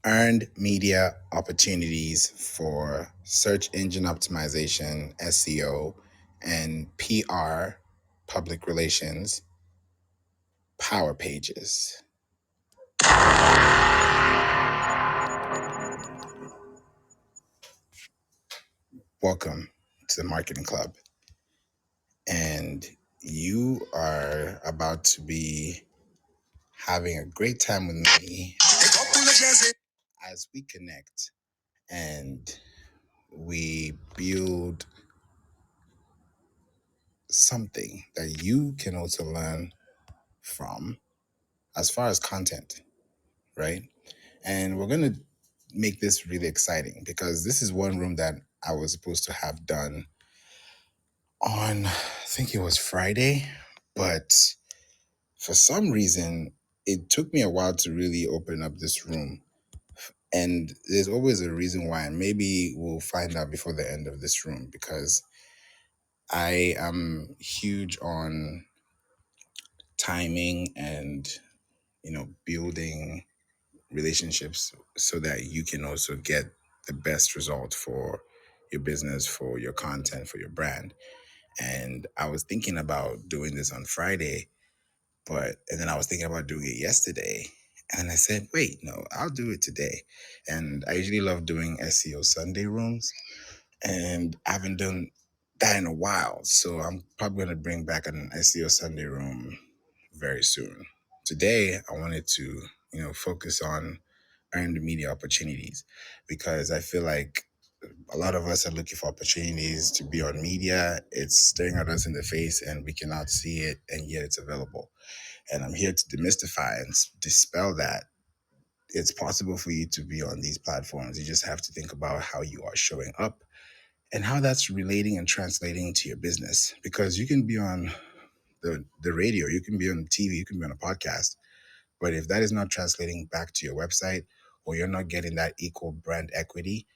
Earned media opportunities for search engine optimization, SEO, and PR, public relations, power pages. Welcome to the Marketing Club. And you are about to be having a great time with me as we connect and we build something that you can also learn from as far as content, right? And we're going to make this really exciting because this is one room that I was supposed to have done on, I think it was Friday, but for some reason, it took me a while to really open up this room. And there's always a reason why. And maybe we'll find out before the end of this room because I am huge on timing and, building relationships so that you can also get the best result for your business, for your content, for your brand. And I was thinking about doing this on Friday, and then I was thinking about doing it yesterday. And I said, wait, no, I'll do it today. And I usually love doing SEO Sunday rooms, and I haven't done that in a while. So I'm probably going to bring back an SEO Sunday room very soon. Today, I wanted to, focus on earned media opportunities because I feel like a lot of us are looking for opportunities to be on media. It's staring at us in the face and we cannot see it, and yet it's available. And I'm here to demystify and dispel that. It's possible for you to be on these platforms. You just have to think about how you are showing up and how that's relating and translating to your business. Because you can be on the radio, you can be on TV, you can be on a podcast. But if that is not translating back to your website, or you're not getting that equal brand equity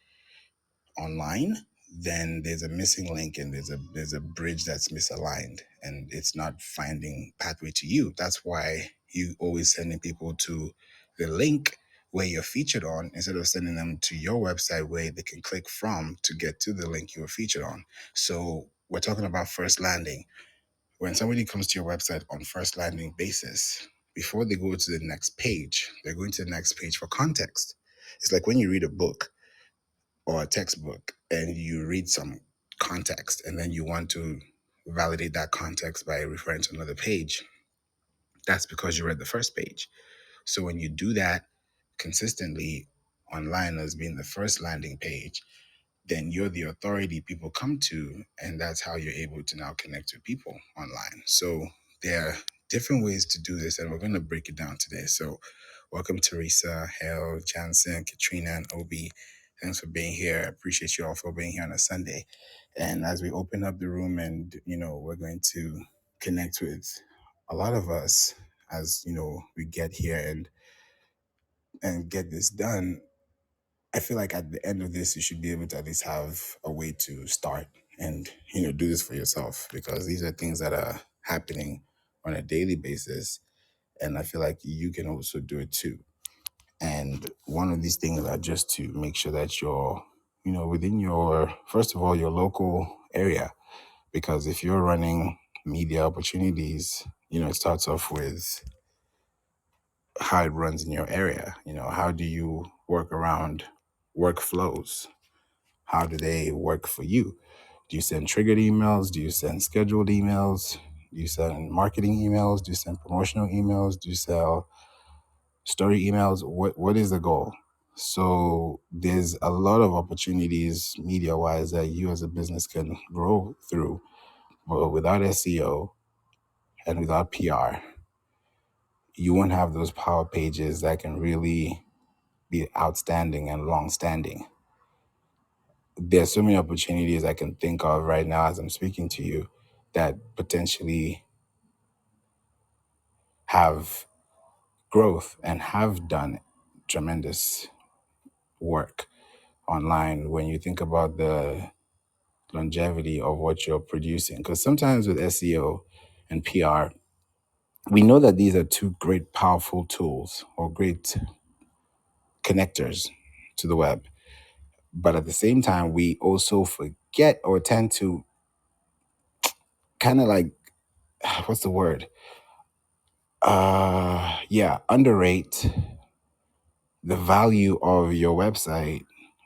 online, then there's a missing link and there's a bridge that's misaligned and it's not finding pathway to you. That's why you always sending people to the link where you're featured on instead of sending them to your website where they can click from to get to the link you were featured on. So we're talking about first landing. When somebody comes to your website on first landing basis, before they go to the next page, they're going to the next page for context. It's like when you read a book or a textbook and you read some context and then you want to validate that context by referring to another page, that's because you read the first page. So when you do that consistently online as being the first landing page, then you're the authority people come to, and that's how you're able to now connect with people online. So there are different ways to do this, and we're going to break it down today. So welcome, Teresa, Hale, Jansen, Katrina, and Obi. Thanks for being here. I appreciate you all for being here on a Sunday. And as we open up the room and, we're going to connect with a lot of us as, we get here and get this done. I feel like at the end of this, you should be able to at least have a way to start and, do this for yourself, because these are things that are happening on a daily basis. And I feel like you can also do it too. And one of these things are just to make sure that you're, within your, first of all, your local area. Because if you're running media opportunities, it starts off with how it runs in your area. How do you work around workflows? How do they work for you? Do you send triggered emails? Do you send scheduled emails? Do you send marketing emails? Do you send promotional emails? Do you sell story emails? What is the goal? So there's a lot of opportunities media wise that you as a business can grow through. But without SEO and without PR, you won't have those power pages that can really be outstanding and long standing. There's so many opportunities I can think of right now as I'm speaking to you that potentially have growth and have done tremendous work online when you think about the longevity of what you're producing. Because sometimes with SEO and PR, we know that these are two great, powerful tools or great connectors to the web. But at the same time, we also forget or tend to kind of like, what's the word? Yeah, underrate the value of your website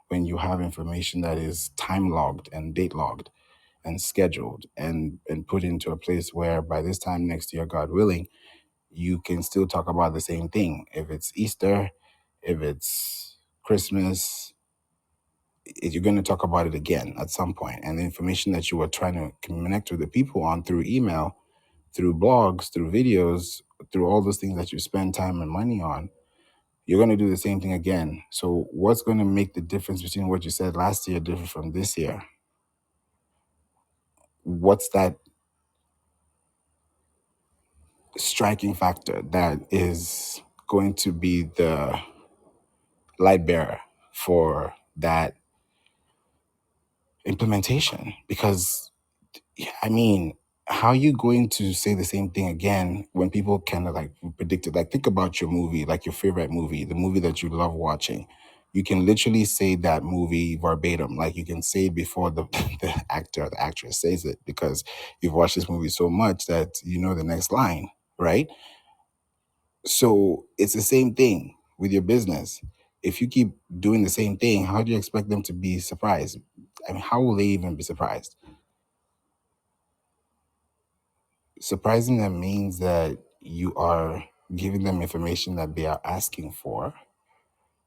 when you have information that is time logged and date logged and scheduled and put into a place where by this time next year, God willing, you can still talk about the same thing. If it's Easter, if it's Christmas, you're going to talk about it again at some point. And the information that you were trying to connect with the people on through email, through blogs, through videos, through all those things that you spend time and money on, you're going to do the same thing again. So what's going to make the difference between what you said last year different from this year? What's that striking factor that is going to be the light bearer for that implementation? Because yeah, I mean, how are you going to say the same thing again when people kind of like predict it? Like, think about your movie, like your favorite movie, the movie that you love watching. You can literally say that movie verbatim. Like, you can say it before the, the actor or the actress says it because you've watched this movie so much that you know the next line, right? So it's the same thing with your business. If you keep doing the same thing, how do you expect them to be surprised? I mean, how will they even be surprised? Surprising them means that you are giving them information that they are asking for.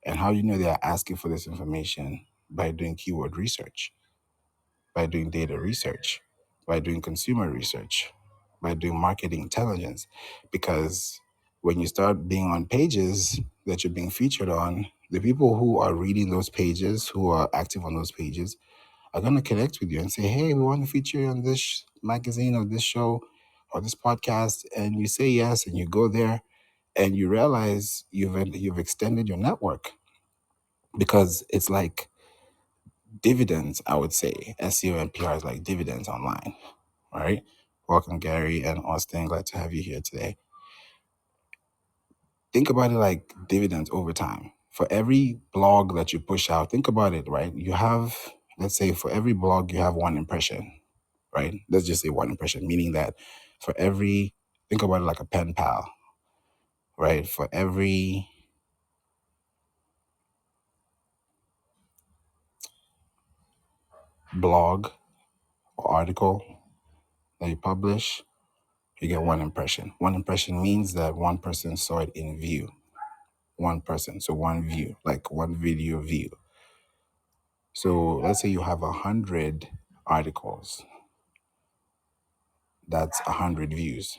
And how do you know they are asking for this information? By doing keyword research, by doing data research, by doing consumer research, by doing marketing intelligence. Because when you start being on pages that you're being featured on, the people who are reading those pages, who are active on those pages, are going to connect with you and say, hey, we want to feature you on this magazine or this show or this podcast. And you say yes, and you go there and you realize you've extended your network because it's like dividends, I would say. SEO and PR is like dividends online, right? Welcome, Gary and Austin. Glad to have you here today. Think about it like dividends over time. For every blog that you push out, think about it, right? You have, let's say, for every blog, you have one impression, right? Let's just say one impression, meaning that for every, think about it like a pen pal, right? For every blog or article that you publish, you get one impression. One impression means that one person saw it in view. One person, so one view, like one video view. So let's say you have 100 articles, that's 100 views.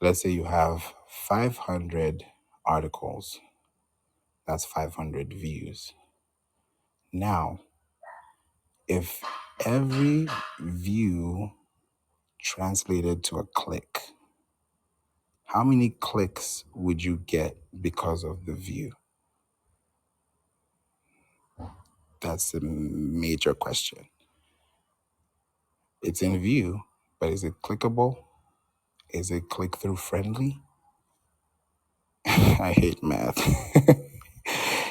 Let's say you have 500 articles, that's 500 views. Now, if every view translated to a click, how many clicks would you get because of the view? That's a major question. It's in view, but is it clickable? Is it click through friendly? I hate math.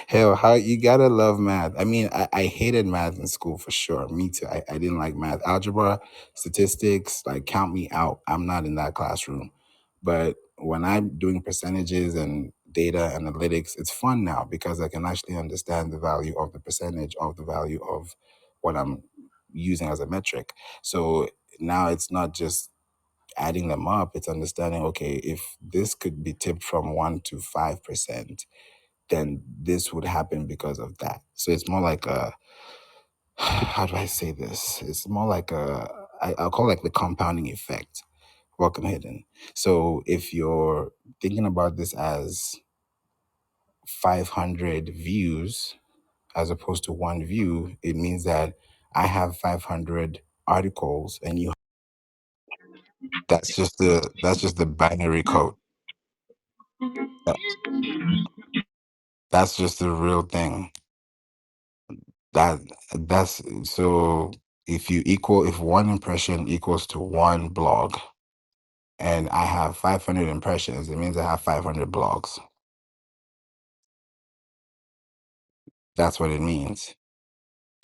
Hell, how you gotta love math. I mean, I hated math in school for sure. Me too. I didn't like math. Algebra, statistics, like count me out. I'm not in that classroom. But when I'm doing percentages and data analytics, it's fun now because I can actually understand the value of the percentage of the value of what I'm using as a metric. So now it's not just adding them up, it's understanding, okay, if this could be tipped from 1 to 5%, then this would happen because of that. So it's more like a, how do I say this? It's more like I'll call it like the compounding effect. Welcome, Hidden. So if you're thinking about this as 500 views as opposed to one view, it means that I have 500 articles and you, that's just the binary code. That- That's just the real thing. That that's so if one impression equals to one blog and I have 500 impressions, it means I have 500 blogs. That's what it means.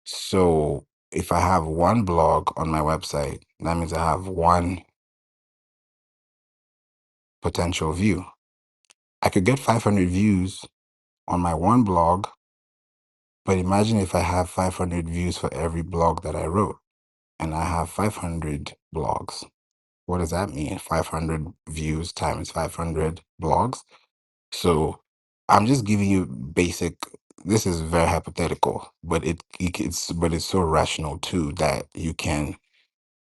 So if I have one blog on my website, that means I have one potential view. I could get 500 views on my one blog, but imagine if I have 500 views for every blog that I wrote, and I have 500 blogs. What does that mean? 500 views times 500 blogs. So I'm just giving you basic. This is very hypothetical, but it's so rational too that you can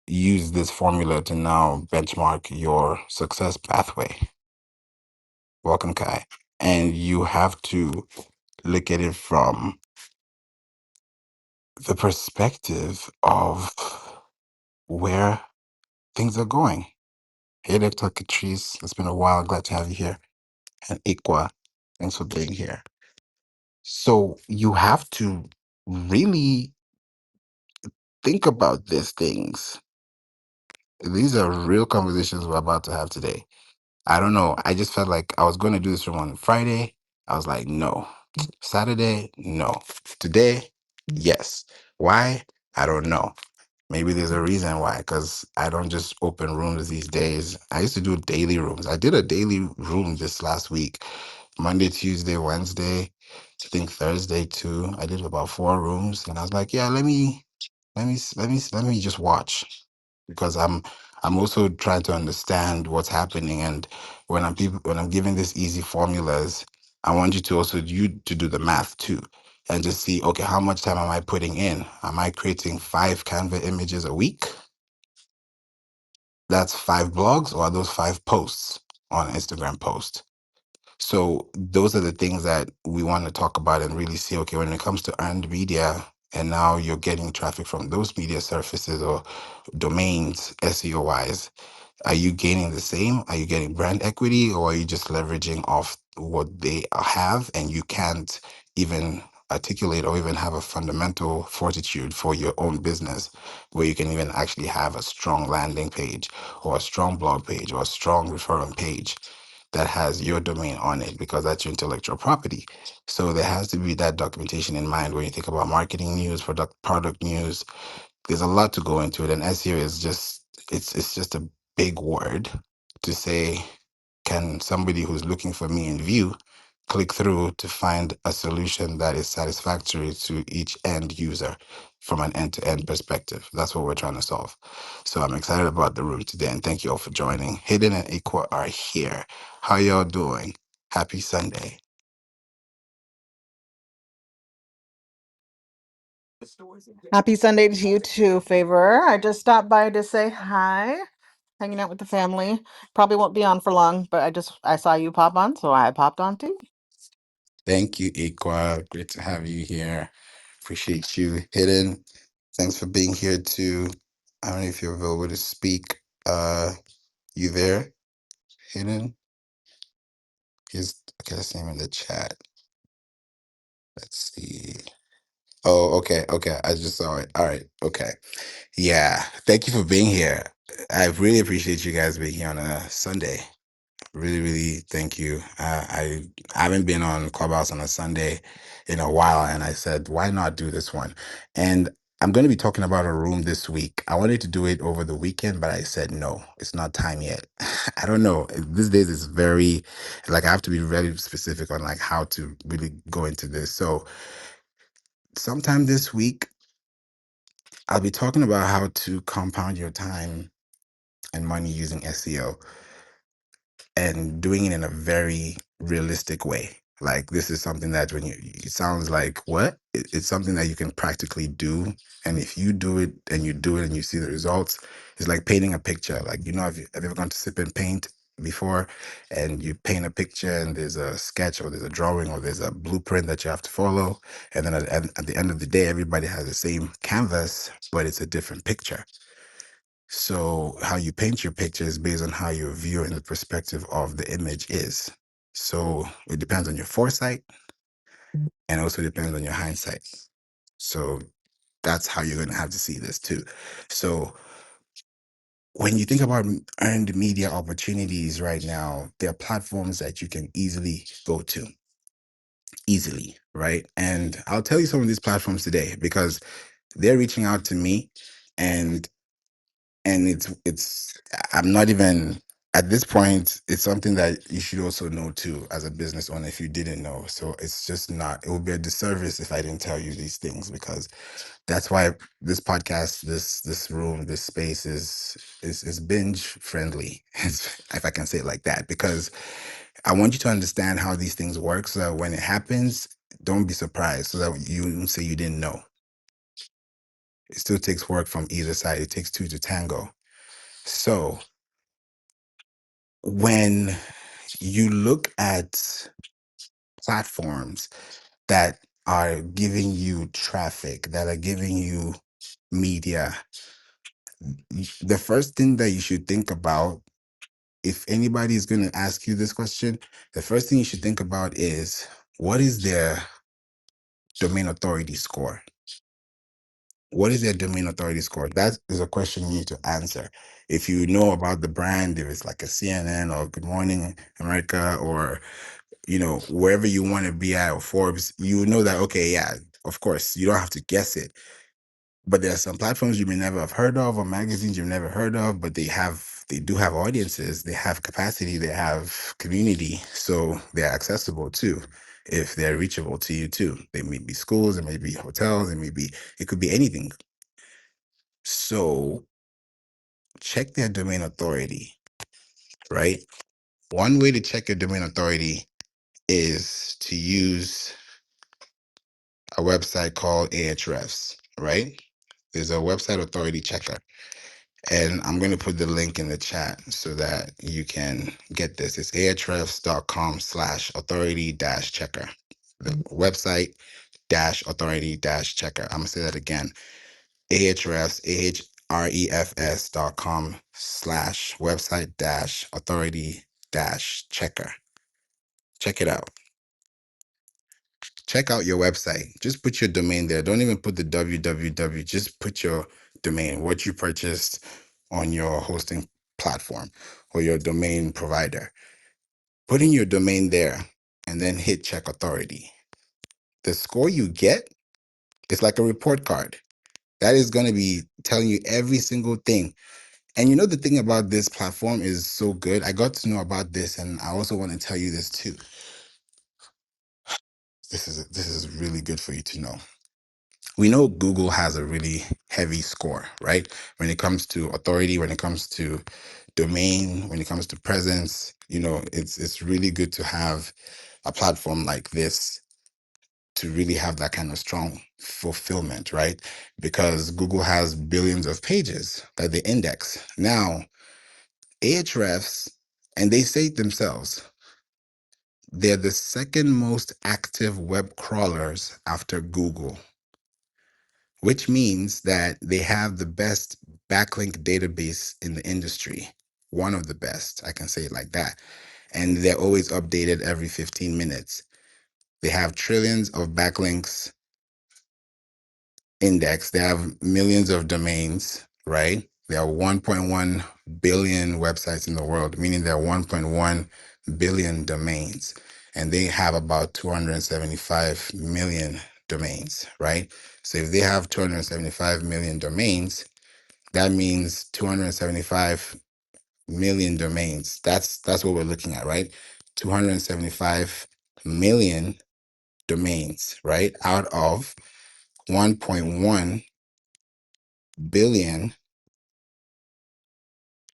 use this formula to now benchmark your success pathway. Welcome, Kai. And you have to look at it from the perspective of where things are going. Hey, Dr. Catrice, it's been a while. Glad to have you here. And Ikwa, thanks for being here. So you have to really think about these things. These are real conversations we're about to have today. I don't know. I just felt like I was going to do this room on Friday. I was like, no. Saturday, no. Today, yes. Why? I don't know. Maybe there's a reason why, because I don't just open rooms these days. I used to do daily rooms. I did a daily room this last week, Monday, Tuesday, Wednesday, I think Thursday too. I did about 4 rooms, and I was like, yeah, let me just watch, because I'm also trying to understand what's happening. And when I'm giving this easy formulas, I want you to also you to do the math too, and just see, okay, how much time am I putting in? Am I creating 5 Canva images a week? That's 5 blogs, or are those 5 posts on Instagram post? So those are the things that we want to talk about and really see, okay, when it comes to earned media, and now you're getting traffic from those media surfaces or domains, SEO wise, are you gaining the same? Are you getting brand equity, or are you just leveraging off what they have and you can't even articulate or even have a fundamental fortitude for your own business where you can even actually have a strong landing page or a strong blog page or a strong referral page that has your domain on it, because that's your intellectual property. So there has to be that documentation in mind when you think about marketing news, product news. There's a lot to go into it, and SEO is just it's just a big word to say. Can somebody who's looking for me in view click through to find a solution that is satisfactory to each end user from an end-to-end perspective? That's what we're trying to solve. So I'm excited about the room today, and thank you all for joining. Hayden and Ikwa are here. How y'all doing? Happy Sunday. Happy Sunday to you too, Favor. I just stopped by to say hi, hanging out with the family. Probably won't be on for long, but I saw you pop on, so I popped on too. Thank you, Ikwa. Great to have you here. Appreciate you. Hayden, thanks for being here too. I don't know if you're available to speak. You there, Hayden? Here's okay, let's see him in the chat. Let's see. Oh, okay, okay. I just saw it. All right, okay. Yeah. Thank you for being here. I really appreciate you guys being here on a Sunday. Really, really thank you. I haven't been on Clubhouse on a Sunday in a while, and I said, why not do this one? And I'm going to be talking about a room this week. I wanted to do it over the weekend, but I said no, it's not time yet. I don't know. These days is very like I have to be very specific on like how to really go into this. So sometime this week, I'll be talking about how to compound your time and money using SEO, and doing it in a very realistic way. Like this is something that when it sounds like what? It's something that you can practically do. And if you do it and you do it and you see the results, it's like painting a picture. Like, have you ever gone to sip and paint before, and you paint a picture and there's a sketch or there's a drawing or there's a blueprint that you have to follow. And then at the end of the day, everybody has the same canvas, but it's a different picture. So how you paint your picture is based on how your view and the perspective of the image is. So it depends on your foresight and also depends on your hindsight. So that's how you're going to have to see this too. So when you think about earned media opportunities right now, there are platforms that you can easily go to. easily, right? And I'll tell you some of these platforms today because they're reaching out to me, and it's I'm not even at this point. It's something that you should also know too as a business owner if you didn't know. So it's just not, it would be a disservice if I didn't tell you these things, because that's why this podcast, this room, this space is binge friendly, if I can say it like that, because I want you to understand how these things work, so that when it happens, don't be surprised, so that you don't say you didn't know. It still takes work from either side. It takes two to tango. So when you look at platforms that are giving you traffic, that are giving you media, the first thing that you should think about, if anybody is going to ask you this question, the first thing you should think about is, what is their domain authority score? What is their domain authority score? That is a question you need to answer. If you know about the brand, if it's like a CNN or Good Morning America, or wherever you want to be at, or Forbes, you know that, okay, yeah, of course, you don't have to guess it. But there are some platforms you may never have heard of, or magazines you've never heard of, but they do have audiences, they have capacity, they have community, so they're accessible too. If they're reachable to you too, they may be schools, it may be hotels, it could be anything. So check their domain authority, right? One way to check your domain authority is to use a website called Ahrefs, right? There's a website authority checker. And I'm going to put the link in the chat so that you can get this. It's ahrefs.com/authority checker. The website authority checker. I'm going to say that again. Ahrefs, ahrefs.com/website authority checker. Check it out. Check out your website. Just put your domain there. Don't even put the www. Just put your domain, what you purchased on your hosting platform or your domain provider. Put in your domain there and then hit check authority. The score you get is like a report card. That is going to be telling you every single thing. And the thing about this platform is so good. I got to know about this, and I also want to tell you this too. This is really good for you to know. We know Google has a really heavy score, right? When it comes to authority, when it comes to domain, when it comes to presence, it's really good to have a platform like this to really have that kind of strong fulfillment, right? Because Google has billions of pages that they index. Now, Ahrefs, and they say it themselves, they're the second most active web crawlers after Google, which means that they have the best backlink database in the industry. One of the best, I can say it like that. And they're always updated every 15 minutes. They have trillions of backlinks indexed. They have millions of domains, right? There are 1.1 billion websites in the world, meaning there are 1.1 billion domains. And they have about 275 million domains, right? So if they have 275 million domains, that means 275 million domains. That's what we're looking at, right? 275 million domains, right? Out of 1.1 billion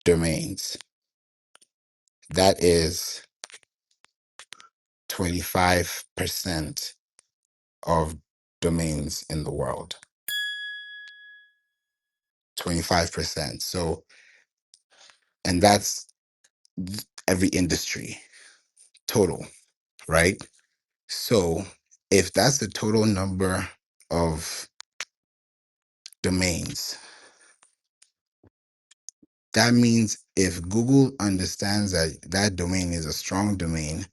domains. That is 25% of domains in the world. 25%. So, and that's every industry total, right? So, if that's the total number of domains, that means if Google understands that that domain is a strong domain,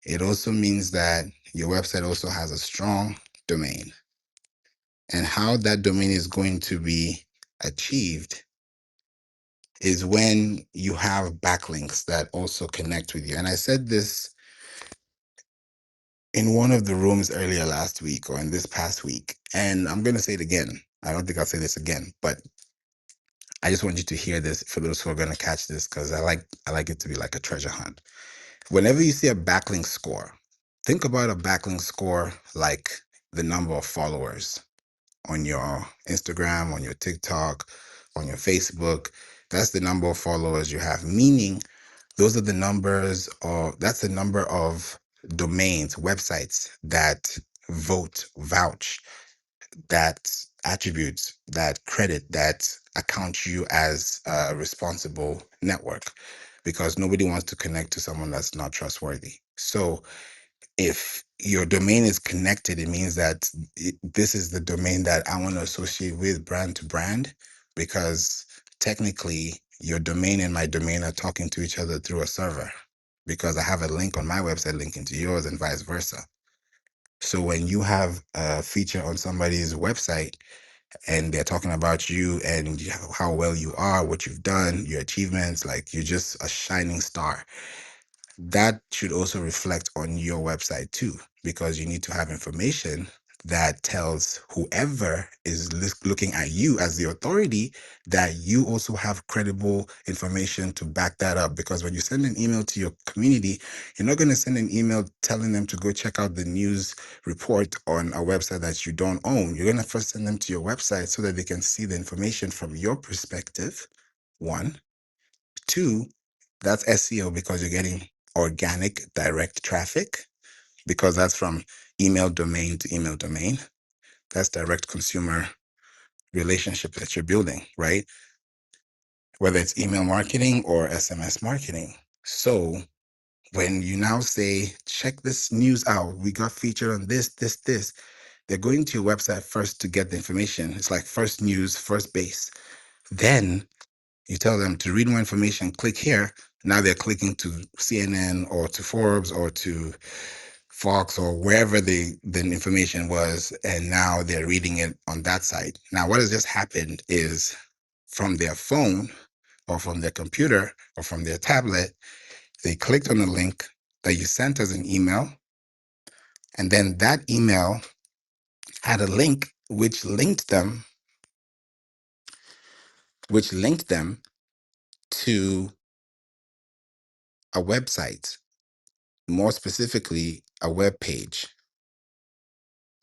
it also means that your website also has a strong domain. And how that domain is going to be achieved is when you have backlinks that also connect with you. And I said this in one of the rooms earlier last week or in this past week, and I'm going to say it again. I don't think I'll say this again, but I just want you to hear this for those who are going to catch this because I like it to be like a treasure hunt. Whenever you see a backlink score, think about a backlink score like the number of followers on your Instagram, on your TikTok, on your Facebook. That's the number of followers you have, meaning those are the numbers, or that's the number of domains, websites that vote, vouch, that attributes, that credit, that account you as a responsible network, because nobody wants to connect to someone that's not trustworthy. So if your domain is connected, it means that this is the domain that I want to associate with brand to brand, because technically your domain and my domain are talking to each other through a server, because I have a link on my website linking to yours and vice versa. So when you have a feature on somebody's website and they're talking about you and how well you are, what you've done, your achievements, like you're just a shining star, that should also reflect on your website too, because you need to have information that tells whoever is looking at you as the authority that you also have credible information to back that up. Because when you send an email to your community, you're not going to send an email telling them to go check out the news report on a website that you don't own. You're going to first send them to your website so that they can see the information from your perspective. One. Two, that's SEO because you're getting organic direct traffic, because that's from email domain to email domain. That's direct consumer relationship that you're building, right? Whether it's email marketing or SMS marketing. So when you now say, check this news out, we got featured on this, they're going to your website first to get the information. It's like first news, first base. Then you tell them to read more information, click here. Now they're clicking to CNN or to Forbes or to Fox or wherever the information was. And now they're reading it on that site. Now, what has just happened is from their phone or from their computer or from their tablet, they clicked on the link that you sent as an email. And then that email had a link which linked them to a website, more specifically, a web page.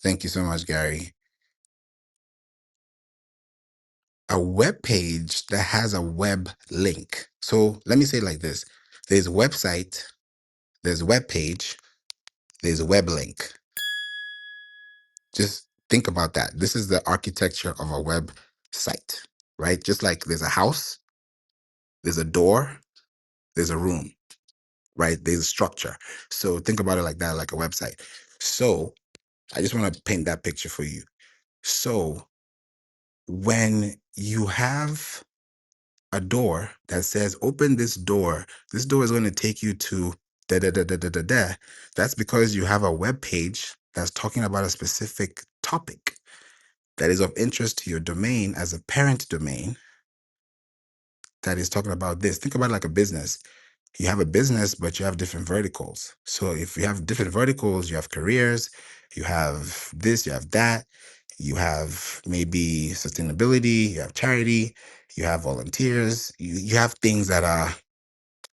Thank you so much, Gary. A web page that has a web link. So let me say it like this. There's a website, there's a web page, there's a web link. Just think about that. This is the architecture of a website, right? Just like there's a house, there's a door, there's a room, right? There's a structure. So think about it like that, like a website. So I just want to paint that picture for you. So when you have a door that says, open this door is going to take you to da da da da da da da. That's because you have a web page that's talking about a specific topic that is of interest to your domain as a parent domain that is talking about this. Think about it like a business. You have a business, but you have different verticals. So if you have different verticals, you have careers, you have this, you have that, you have maybe sustainability, you have charity, you have volunteers, you have things that are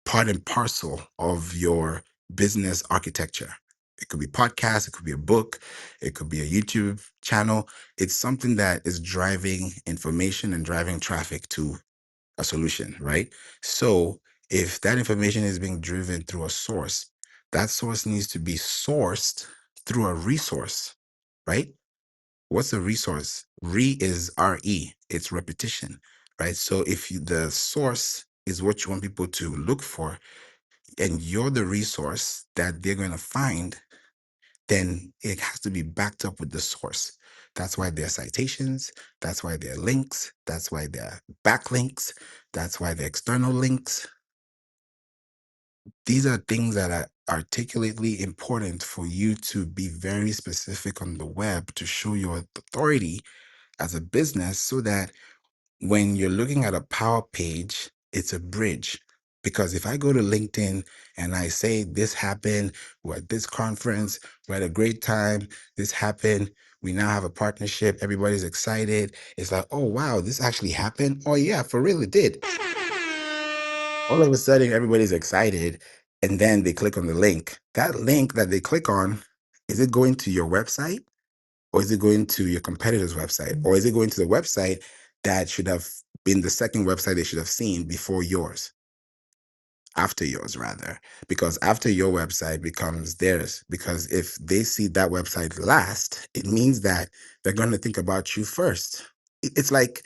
part and parcel of your business architecture. It could be podcast, it could be a book, it could be a YouTube channel. It's something that is driving information and driving traffic to a solution, right? So if that information is being driven through a source, that source needs to be sourced through a resource, right? What's a resource? Is RE, it's repetition, right? So if the source is what you want people to look for, and you're the resource that they're going to find, then it has to be backed up with the source. That's why there are citations. That's why there are links. That's why there are backlinks. That's why there are external links. These are things that are articulately important for you to be very specific on the web to show your authority as a business, so that when you're looking at a power page, it's a bridge Because if I go to LinkedIn and I say this happened, we're at this conference, we had a great time, this happened, we now have a partnership, everybody's excited. It's like, oh wow, this actually happened. Oh yeah, for real, it did. All of a sudden, everybody's excited, and then they click on the link. That link that they click on, is it going to your website? Or is it going to your competitor's website? Or is it going to the website that should have been the second website they should have seen before yours? After yours, rather. Because after your website becomes theirs. Because if they see that website last, it means that they're going to think about you first. It's like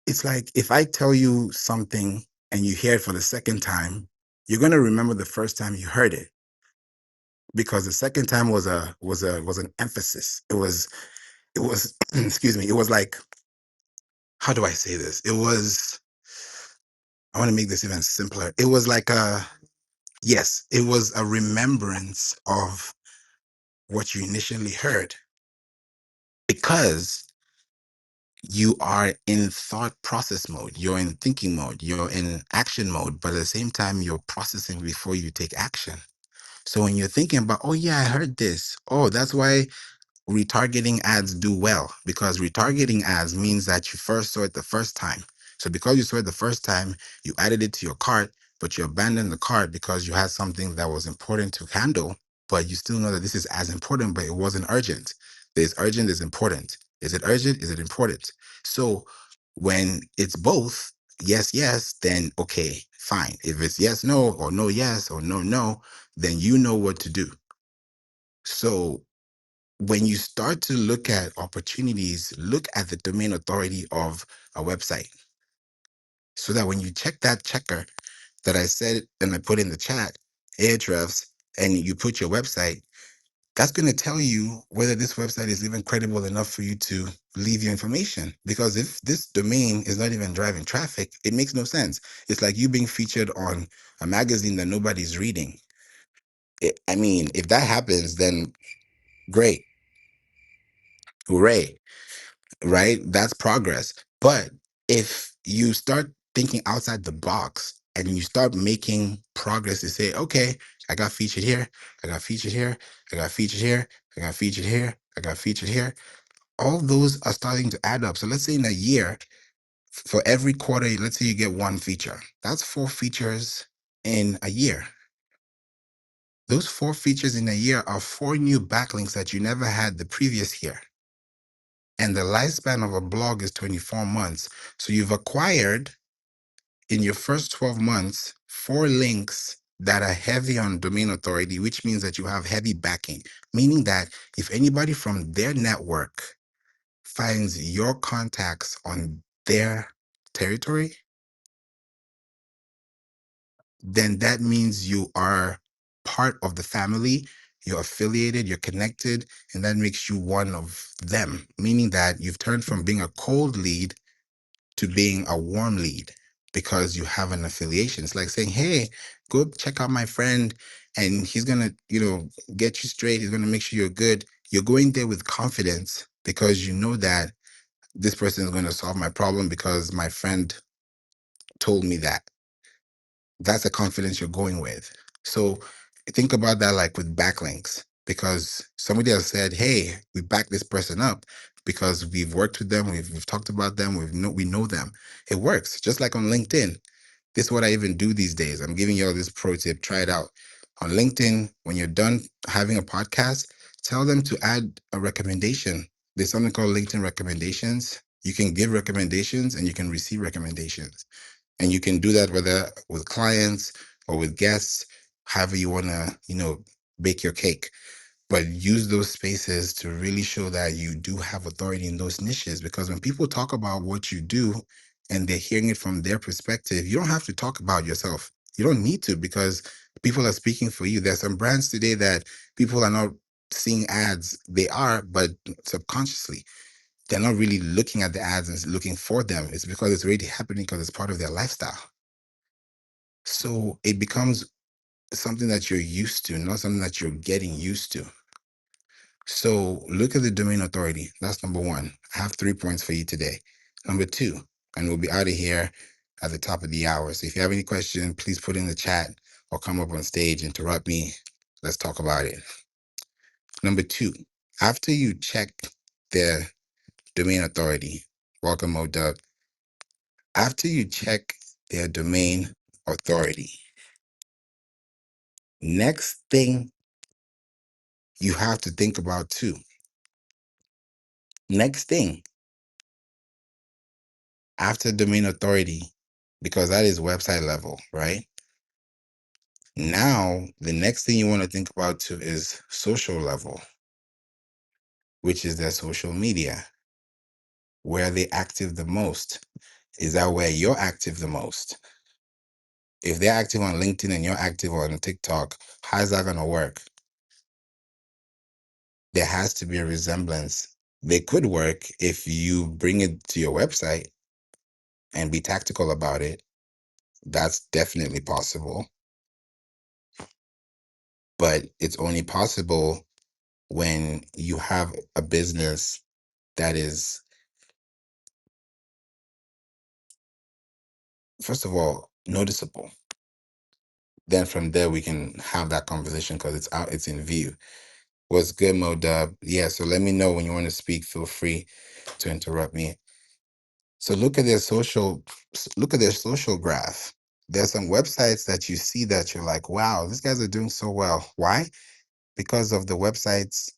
if I tell you something and you hear it for the second time, you're going to remember the first time you heard it, because the second time was an emphasis. It was excuse me, it was like, how do I say this? I want to make this even simpler. It was like yes, it was a remembrance of what you initially heard, because you are in thought process mode, you're in thinking mode, you're in action mode, but at the same time, you're processing before you take action. So when you're thinking about, oh yeah, I heard this. Oh, that's why retargeting ads do well, because retargeting ads means that you first saw it the first time. So because you saw it the first time, you added it to your cart, but you abandoned the cart because you had something that was important to handle, but you still know that this is as important, but it wasn't urgent. There's urgent, there's important. Is it urgent? Is it important? So when it's both, yes, yes, then okay, fine. If it's yes, no, or no, yes, or no, no, then you know what to do. So when you start to look at opportunities, look at the domain authority of a website, so that when you check that checker that I said and I put in the chat, Ahrefs, and you put your website, that's going to tell you whether this website is even credible enough for you to leave your information. Because if this domain is not even driving traffic, it makes no sense. It's like you being featured on a magazine that nobody's reading. I mean, if that happens, then great, hooray, right? That's progress. But if you start thinking outside the box and you start making progress to say, okay, I got featured here, I got featured here, I got featured here, I got featured here, I got featured here, all those are starting to add up. So let's say in a year, for every quarter, let's say you get one feature. That's 4 features in a year. Those 4 features in a year are 4 new backlinks that you never had the previous year. And the lifespan of a blog is 24 months. So you've acquired in your first 12 months 4 links that are heavy on domain authority, which means that you have heavy backing, meaning that if anybody from their network finds your contacts on their territory, then that means you are part of the family, you're affiliated, you're connected, and that makes you one of them, meaning that you've turned from being a cold lead to being a warm lead because you have an affiliation. It's like saying, hey, go check out my friend and he's going to, get you straight. He's going to make sure you're good. You're going there with confidence because you know that this person is going to solve my problem because my friend told me that. That's the confidence you're going with. So think about that like with backlinks, because somebody has said, hey, we back this person up because we've worked with them, we've talked about them, we know them. It works. Just like on LinkedIn. This is what I even do these days. I'm giving you all this pro tip. Try it out. On LinkedIn, when you're done having a podcast, tell them to add a recommendation. There's something called LinkedIn recommendations. You can give recommendations and you can receive recommendations. And you can do that whether with clients or with guests, however you want to, bake your cake. But use those spaces to really show that you do have authority in those niches. Because when people talk about what you do and they're hearing it from their perspective, you don't have to talk about yourself. You don't need to, because people are speaking for you. There's some brands today that people are not seeing ads. They are, but subconsciously they're not really looking at the ads and looking for them. It's because it's already happening because it's part of their lifestyle. So it becomes something that you're used to, not something that you're getting used to. So look at the domain authority. That's number one. I have 3 points for you today. Number two, and we'll be out of here. at the top of the hour. So if you have any question, please put in the chat or come up on stage, interrupt me. Let's talk about it. Number two, after you check their domain authority, welcome Modub. After you check their domain authority, next thing you have to think about too. Next thing after domain authority, because that is website level, right? Now, the next thing you want to think about too is social level, which is their social media. Where are they active the most? Is that where you're active the most? If they're active on LinkedIn and you're active on TikTok, how's that going to work? There has to be a resemblance. They could work if you bring it to your website and be tactical about it. That's definitely possible. But it's only possible when you have a business that is, first of all, noticeable. Then from there we can have that conversation because it's out, it's in view. What's good, Modub? Yeah, so let me know when you want to speak. Feel free to interrupt me. So look at their social graph. There's some websites that you see that you're like, wow, these guys are doing so well. Why? Because of the websites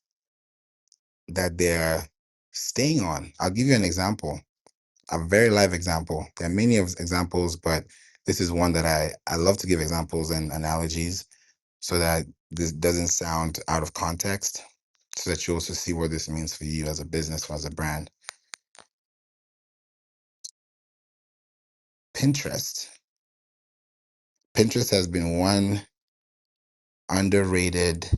that they're staying on. I'll give you an example, a very live example. There are many of examples, but this is one that I love to give examples and analogies so that this doesn't sound out of context, so that you also see what this means for you as a business or as a brand. Pinterest. Pinterest has been one underrated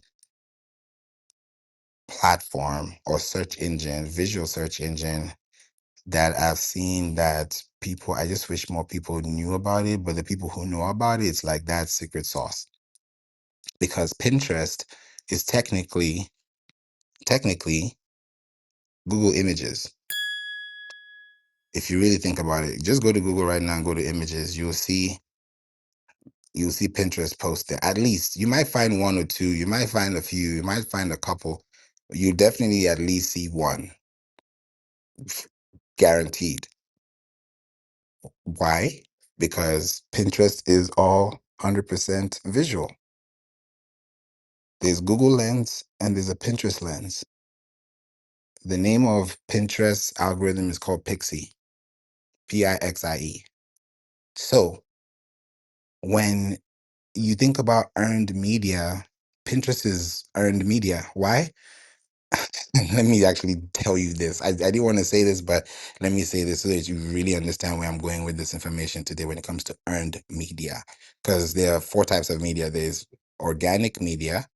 platform or search engine, visual search engine that I've seen that people, I just wish more people knew about it, but the people who know about it, it's like that secret sauce. Because Pinterest is technically Google Images. If you really think about it, just go to Google right now and go to images. You'll see Pinterest post there. At least you might find one or two, you might find a few, you might find a couple. You definitely at least see one, guaranteed. Why? Because Pinterest is all 100% visual. There's Google Lens and there's a Pinterest lens. The name of Pinterest algorithm is called Pixie, Pixie. So when you think about earned media, Pinterest is earned media. Why? Let me actually tell you this. I didn't want to say this, but let me say this so that you really understand where I'm going with this information today when it comes to earned media. Because there are four types of media. There's organic media,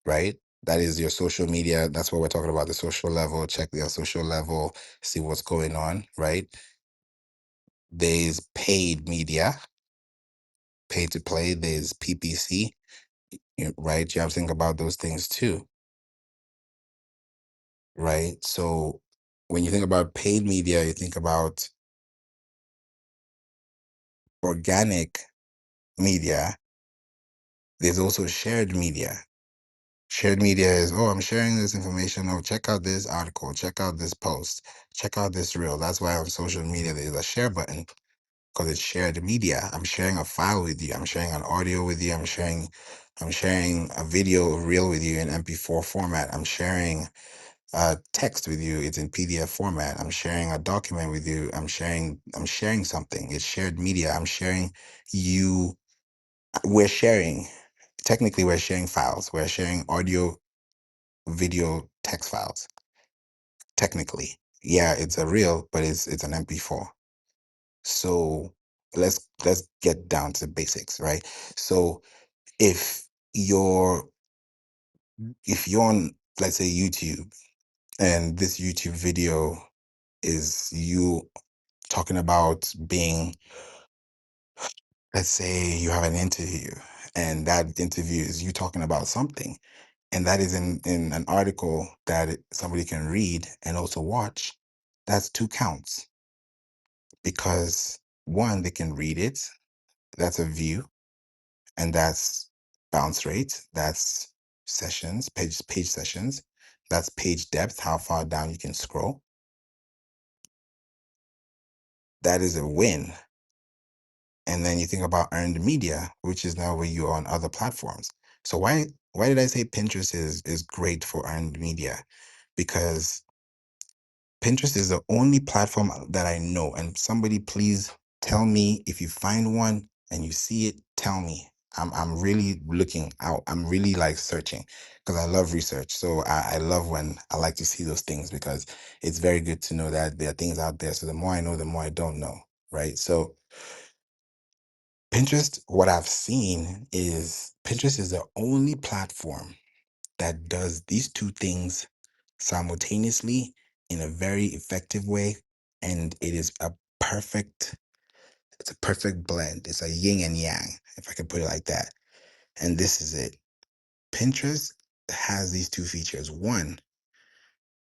right? That is your social media. That's what we're talking about, the social level. Check your social level, see what's going on, right? There's paid media, pay to play. There's PPC, right? You have to think about those things too, right? So when you think about paid media, you think about organic media. There's also shared media. Shared media is, oh, I'm sharing this information. Oh, check out this article. Check out this post. Check out this reel. That's why on social media there's a share button because it's shared media. I'm sharing a file with you. I'm sharing an audio with you. I'm sharing a video reel with you in MP4 format. I'm sharing text with you. It's in PDF format. I'm sharing a document with you. I'm sharing something. It's shared media. I'm sharing you. We're sharing. Technically, we're sharing files. We're sharing audio, video, text files. Technically, yeah, it's a reel, but it's an MP4. So let's get down to the basics, right? So if you're if you're on, let's say, YouTube, and this YouTube video is you talking about being, let's say you have an interview, and that interview is you talking about something, and that is in an article that somebody can read and also watch, that's two counts because One, they can read it. That's a view, and that's bounce rate. That's sessions, page sessions. That's page depth, how far down you can scroll. That is a win. And then you think about earned media, which is now where you're on other platforms. So why did I say Pinterest is great for earned media? Because Pinterest is the only platform that I know. And somebody please tell me if you find one and you see it, tell me. I'm really looking out. I'm really like searching because I love research. So I love when I like to see those things because it's very good to know that there are things out there. So the more I know, the more I don't know. Right. So Pinterest, what I've seen is Pinterest is the only platform that does these two things simultaneously in a very effective way. And it is it's a perfect blend. It's a yin and yang, if I can put it like that. And this is it. Pinterest has these two features. One,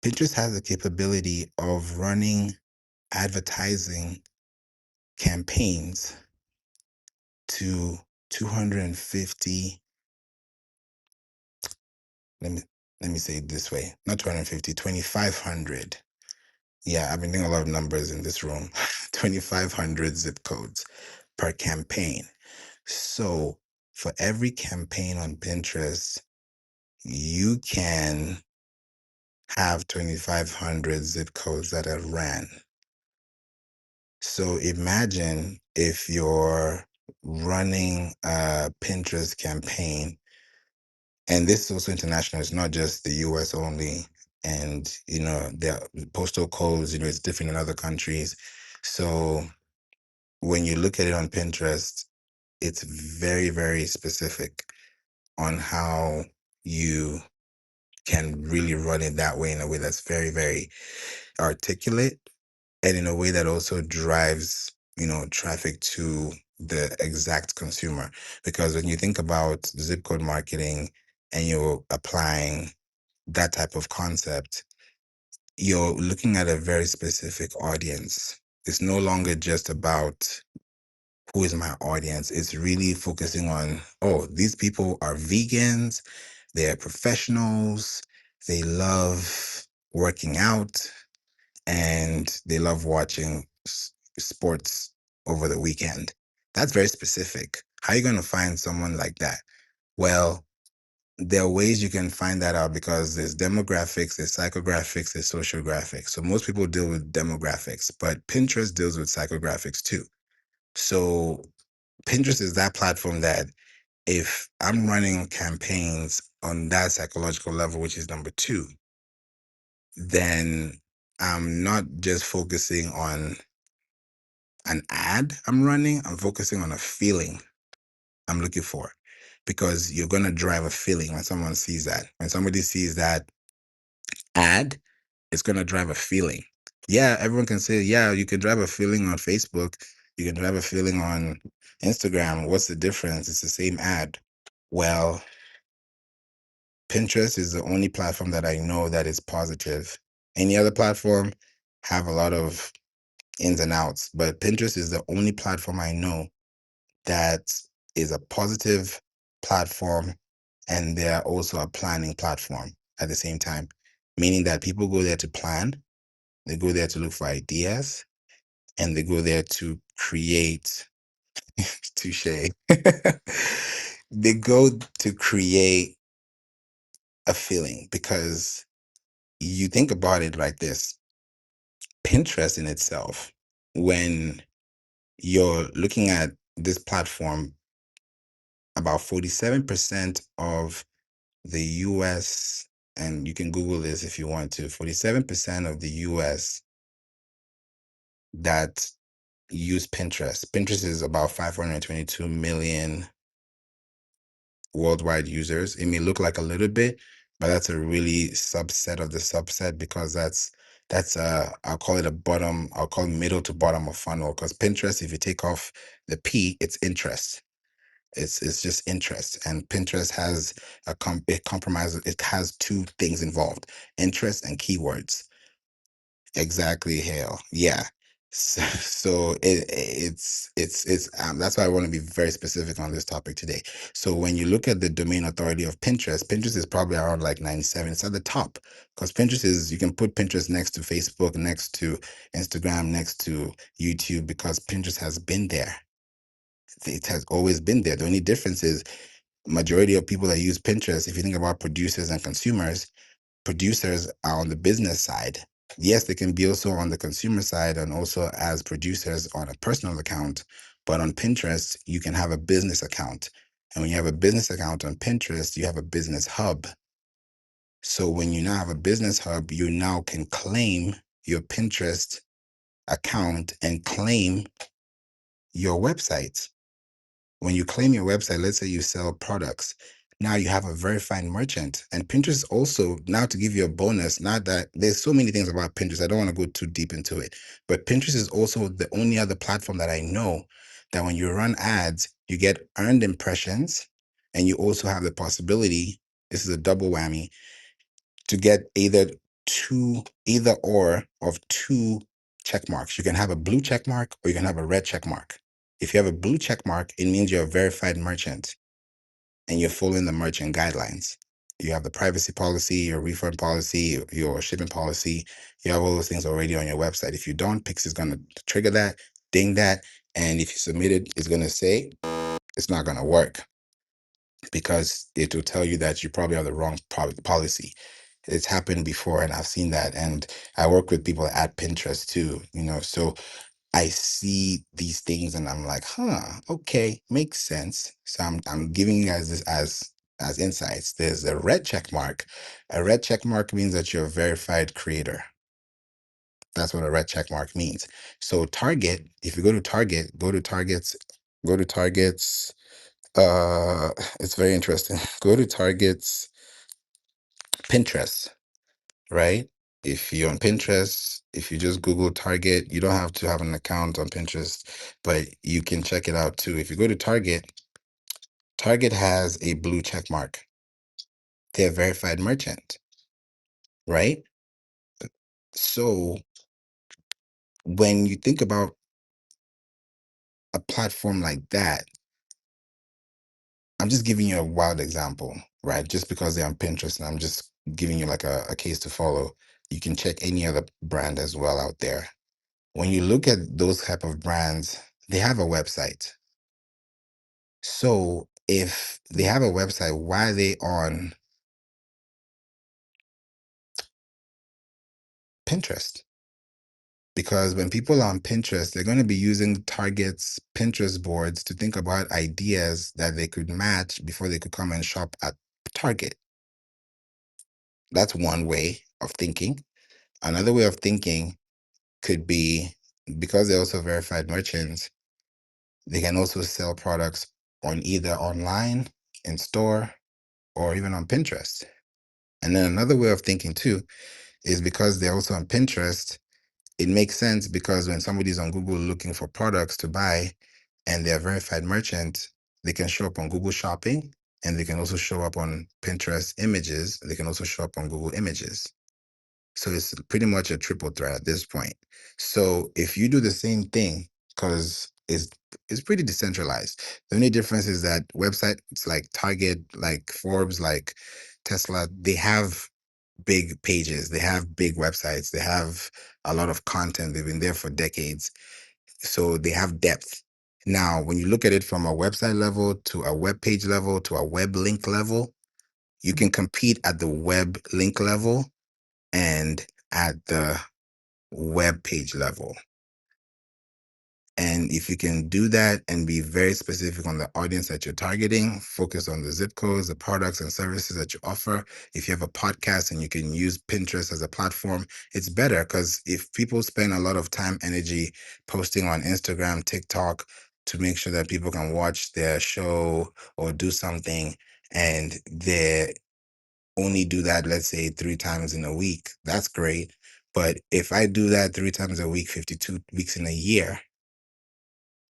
Pinterest has the capability of running advertising campaigns to 250, let me let me say it this way, not 250, 2,500. Yeah, I've been doing a lot of numbers in this room. 2,500 zip codes per campaign. So for every campaign on Pinterest, you can have 2,500 zip codes that are ran. So imagine if you're running a Pinterest campaign, and this is also international, it's not just the US only. And, the postal codes, it's different in other countries. So when you look at it on Pinterest, it's very, very specific on how you can really run it that way in a way that's very, very articulate and in a way that also drives, traffic to the exact consumer. Because when you think about zip code marketing and you're applying that type of concept, you're looking at a very specific audience. It's no longer just about who is my audience. It's really focusing on, oh, these people are vegans, they're professionals, they love working out, and they love watching sports over the weekend. That's very specific. How are you going to find someone like that? Well, there are ways you can find that out because there's demographics, there's psychographics, there's sociographics. So most people deal with demographics, but Pinterest deals with psychographics too. So Pinterest is that platform that if I'm running campaigns on that psychological level, which is number two, then I'm not just focusing on an ad I'm running, I'm focusing on a feeling I'm looking for. Because you're going to drive a feeling when someone sees that. When somebody sees that ad, it's going to drive a feeling. Yeah, everyone can say, yeah, you can drive a feeling on Facebook, you can drive a feeling on Instagram. What's the difference? It's the same ad. Well, Pinterest is the only platform that I know that is positive. Any other platform have a lot of ins and outs, but Pinterest is the only platform I know that is a positive platform, and they're also a planning platform at the same time, meaning that people go there to plan, they go there to look for ideas, and they go there to create touche. They go to create a feeling because you think about it like this. Pinterest in itself, when you're looking at this platform, about 47% of the US, and you can Google this if you want to, 47% of the US that use Pinterest. Pinterest is about 522 million worldwide users. It may look like a little bit, but that's a really subset of the subset because that's I'll call it a bottom, I'll call it middle to bottom of funnel because Pinterest, if you take off the P, it's interest. It's just interest, and Pinterest has it compromises. It has two things involved: interest and keywords. Exactly, Hale. Yeah. So it's that's why I want to be very specific on this topic today. So when you look at the domain authority of Pinterest, Pinterest is probably around like 97. It's at the top because Pinterest is, you can put Pinterest next to Facebook, next to Instagram, next to YouTube, because Pinterest has been there. It has always been there. The only difference is majority of people that use Pinterest, if you think about producers and consumers, producers are on the business side. Yes, they can be also on the consumer side and also as producers on a personal account. But on Pinterest, you can have a business account. And when you have a business account on Pinterest, you have a business hub. So when you now have a business hub, you now can claim your Pinterest account and claim your website. When you claim your website, let's say you sell products, now you have a verified merchant. And Pinterest also, now to give you a bonus, not that there's so many things about Pinterest, I don't want to go too deep into it, but Pinterest is also the only other platform that I know that when you run ads, you get earned impressions, and you also have the possibility, this is a double whammy, to get either or of two check marks. You can have a blue check mark or you can have a red check mark. If you have a blue check mark, it means you're a verified merchant and you're following the merchant guidelines. You have the privacy policy, your refund policy, your shipping policy. You have all those things already on your website. If you don't, Pix is going to trigger that, ding that. And if you submit it, it's going to say it's not going to work because it will tell you that you probably have the wrong policy. It's happened before and I've seen that. And I work with people at Pinterest too, so I see these things and I'm like, okay, makes sense. So I'm giving you guys this as insights. There's a red check mark. A red check mark means that you're a verified creator. That's what a red check mark means. So Target, if you go to Target, go to Target's, it's very interesting. Go to Target's Pinterest, right? If you're on Pinterest, if you just Google Target, you don't have to have an account on Pinterest, but you can check it out too. If you go to Target, Target has a blue check mark. They're a verified merchant, right? So when you think about a platform like that, I'm just giving you a wild example, right? Just because they're on Pinterest, and I'm just giving you like a case to follow. You can check any other brand as well out there. When you look at those type of brands, they have a website. So if they have a website, why are they on Pinterest? Because when people are on Pinterest, they're going to be using Target's Pinterest boards to think about ideas that they could match before they could come and shop at Target. That's one way of thinking. Another way of thinking could be, because they're also verified merchants, they can also sell products on either online, in store, or even on Pinterest. And then another way of thinking too is because they're also on Pinterest, it makes sense because when somebody's on Google looking for products to buy and they're a verified merchant, they can show up on Google Shopping and they can also show up on Pinterest images. They can also show up on Google Images. So it's pretty much a triple threat at this point. So if you do the same thing, because it's pretty decentralized. The only difference is that websites like Target, like Forbes, like Tesla, they have big pages, they have big websites, they have a lot of content. They've been there for decades. So they have depth. Now, when you look at it from a website level to a web page level to a web link level, you can compete at the web link level and at the web page level. And if you can do that and be very specific on the audience that you're targeting, focus on the zip codes, the products and services that you offer. If you have a podcast and you can use Pinterest as a platform, it's better because if people spend a lot of time, energy posting on Instagram, TikTok to make sure that people can watch their show or do something, and they only do that, let's say 3 times in a week, that's great. But if I do that 3 times a week, 52 weeks in a year,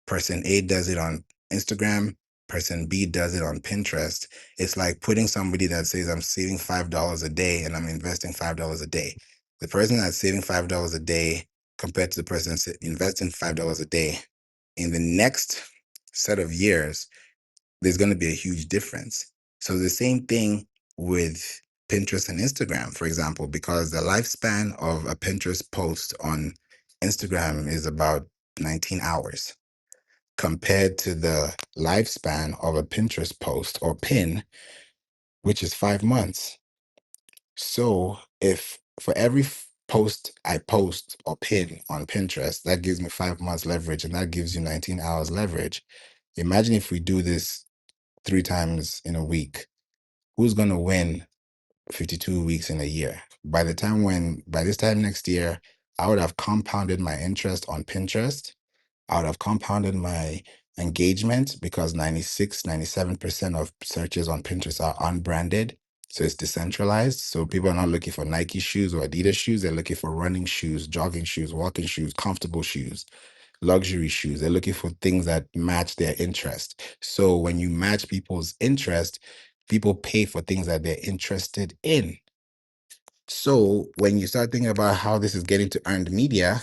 person A does it on Instagram, person B does it on Pinterest. It's like putting somebody that says, I'm saving $5 a day and I'm investing $5 a day. The person that's saving $5 a day compared to the person investing $5 a day. In the next set of years, there's going to be a huge difference. So the same thing with Pinterest and Instagram, for example, because the lifespan of a Pinterest post on Instagram is about 19 hours compared to the lifespan of a Pinterest post or pin, which is 5 months. So if for every post I post or pin on Pinterest, that gives me 5 months leverage and that gives you 19 hours leverage. Imagine if we do this 3 times in a week. Who's going to win 52 weeks in a year? By this time next year, I would have compounded my interest on Pinterest. I would have compounded my engagement because 96, 97% of searches on Pinterest are unbranded. So it's decentralized. So people are not looking for Nike shoes or Adidas shoes. They're looking for running shoes, jogging shoes, walking shoes, comfortable shoes, luxury shoes. They're looking for things that match their interest. So when you match people's interest, people pay for things that they're interested in. So when you start thinking about how this is getting to earned media,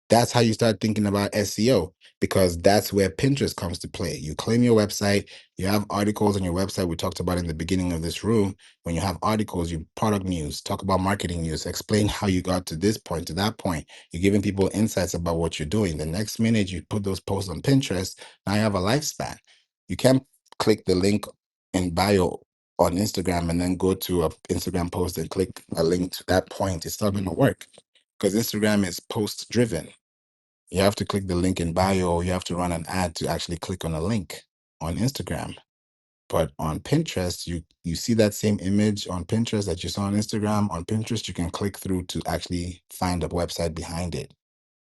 that's how you start thinking about SEO, because that's where Pinterest comes to play. You claim your website, you have articles on your website. We talked about in the beginning of this room. When you have articles, you product news, talk about marketing news, explain how you got to this point, to that point. You're giving people insights about what you're doing. The next minute you put those posts on Pinterest, now you have a lifespan. You can't click the link in bio on Instagram and then go to a Instagram post and click a link to that point. It's not going to work because Instagram is post driven. You have to click the link in bio, or you have to run an ad to actually click on a link on Instagram. But on Pinterest, you see that same image on Pinterest that you saw on Instagram. On Pinterest, you can click through to actually find a website behind it.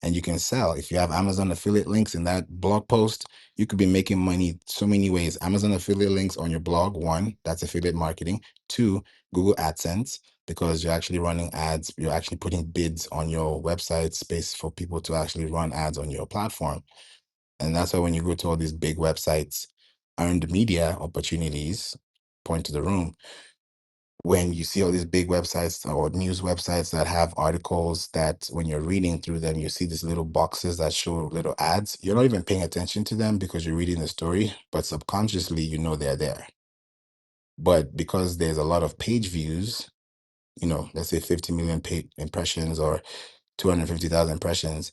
And you can sell. If you have Amazon affiliate links in that blog post, you could be making money so many ways. Amazon affiliate links on your blog, one, that's affiliate marketing. Two, Google AdSense, because you're actually running ads. You're actually putting bids on your website space for people to actually run ads on your platform. And that's why when you go to all these big websites, earned media opportunities, point to the room, when you see all these big websites or news websites that have articles that when you're reading through them, you see these little boxes that show little ads. You're not even paying attention to them because you're reading the story, but subconsciously, you know they're there. But because there's a lot of page views, let's say 50 million impressions or 250,000 impressions,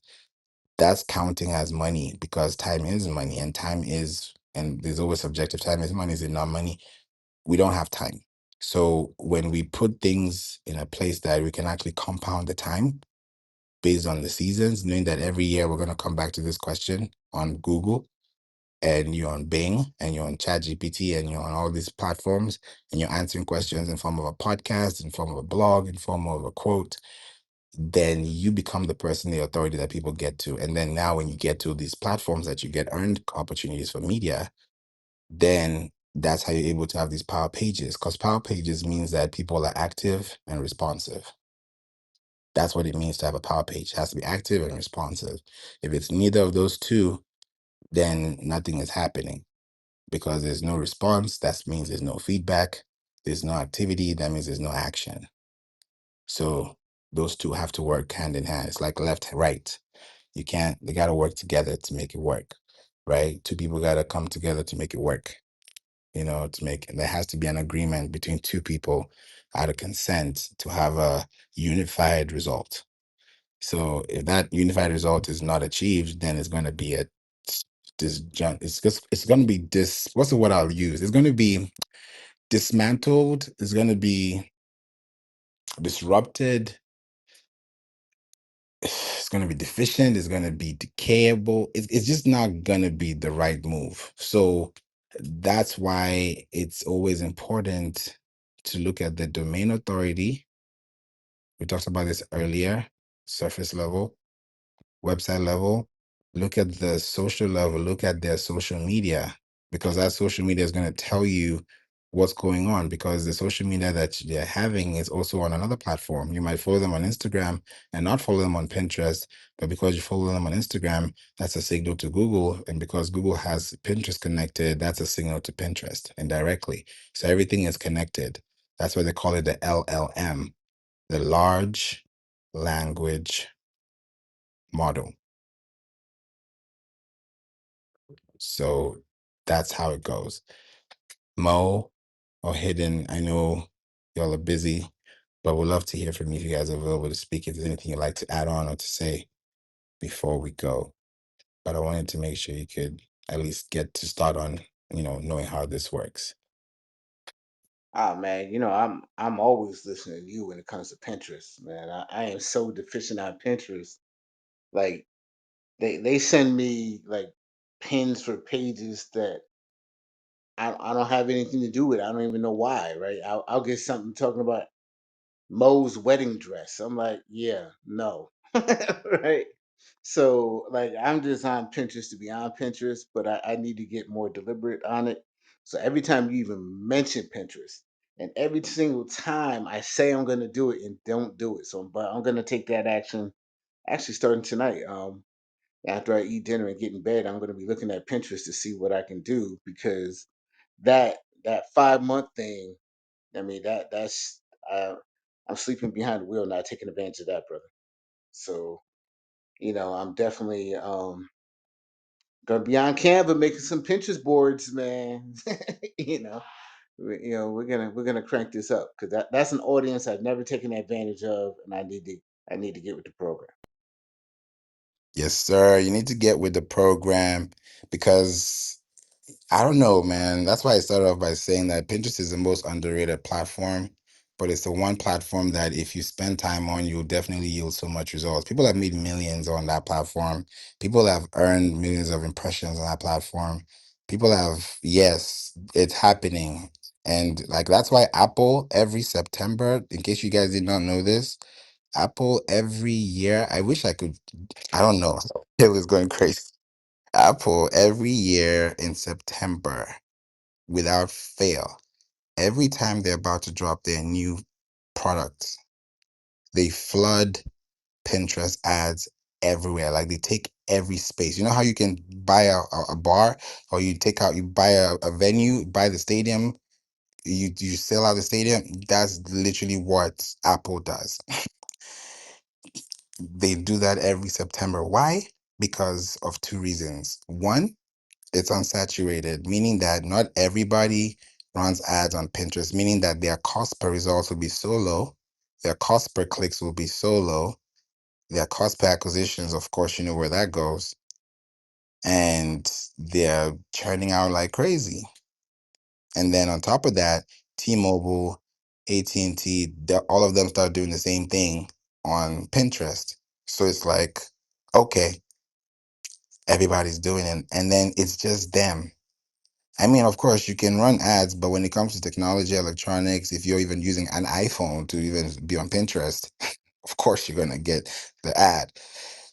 that's counting as money because time is money and there's always subjective. Time is money. Is it not money? We don't have time. So when we put things in a place that we can actually compound the time based on the seasons, knowing that every year we're going to come back to this question on Google and you're on Bing and you're on ChatGPT and you're on all these platforms and you're answering questions in form of a podcast, in form of a blog, in form of a quote, then you become the person, the authority that people get to. And then now when you get to these platforms that you get earned opportunities for media, then that's how you're able to have these power pages, because power pages means that people are active and responsive. That's what it means to have a power page. It has to be active and responsive. If it's neither of those two, then nothing is happening because there's no response. That means there's no feedback. There's no activity. That means there's no action. So those two have to work hand in hand. It's like left, right. They got to work together to make it work, right? Two people got to come together to make it work. There has to be an agreement between two people out of consent to have a unified result. So if that unified result is not achieved, then it's going to be it's going to be what's the word I'll use? It's going to be dismantled. It's going to be disrupted. It's going to be deficient. It's going to be decayable. It's just not going to be the right move. So that's why it's always important to look at the domain authority. We talked about this earlier, surface level, website level. Look at the social level, look at their social media, because that social media is going to tell you what's going on, because the social media that they're having is also on another platform. You might follow them on Instagram and not follow them on Pinterest, but because you follow them on Instagram, that's a signal to Google. And because Google has Pinterest connected, that's a signal to Pinterest indirectly. So everything is connected. That's why they call it the LLM, the large language model. So that's how it goes. Mo or Hidden, I know y'all are busy, but we'd love to hear from you if you guys are available to speak. If there's anything you'd like to add on or to say before we go. But I wanted to make sure you could at least get to start on, knowing how this works. Ah man, I'm always listening to you when it comes to Pinterest, man. I am so deficient on Pinterest. Like they send me like pins for pages that I don't have anything to do with. I don't even know why, right? I'll get something talking about Mo's wedding dress. I'm like, yeah, no. Right. So like I'm just on Pinterest to be on Pinterest, but I need to get more deliberate on it. So every time you even mention Pinterest, and every single time I say I'm gonna do it and don't do it. But I'm gonna take that action actually starting tonight. After I eat dinner and get in bed, I'm gonna be looking at Pinterest to see what I can do because that 5 month thing, I mean that's uh, I'm sleeping behind the wheel, not taking advantage of that, brother. So I'm definitely gonna be on Canva making some Pinterest boards, man. you know, we're gonna crank this up because that's an audience I've never taken advantage of, and I need to get with the program. Yes, sir. You need to get with the program because I don't know, man. That's why I started off by saying that Pinterest is the most underrated platform, but it's the one platform that if you spend time on, you'll definitely yield so much results. People have made millions on that platform. People have earned millions of impressions on that platform. People have, yes, it's happening. And like that's why Apple every September, in case you guys did not know this, Apple every year, I wish I could, I don't know. It was going crazy. Apple every year in September, without fail, every time they're about to drop their new products, they flood Pinterest ads everywhere. Like they take every space. You know how you can buy a bar or you buy a venue, buy the stadium, you sell out the stadium. That's literally what Apple does. They do that every September. Why? Because of two reasons. One, it's unsaturated, meaning that not everybody runs ads on Pinterest, meaning that their cost per results will be so low, their cost per clicks will be so low, their cost per acquisitions, of course, you know where that goes, and they're churning out like crazy. And then on top of that, T-Mobile, AT&T, all of them start doing the same thing on Pinterest. So it's like, okay, everybody's doing it, and then it's just them. I mean, of course, you can run ads, but when it comes to technology, electronics, if you're even using an iPhone to even be on Pinterest, of course, you're going to get the ad.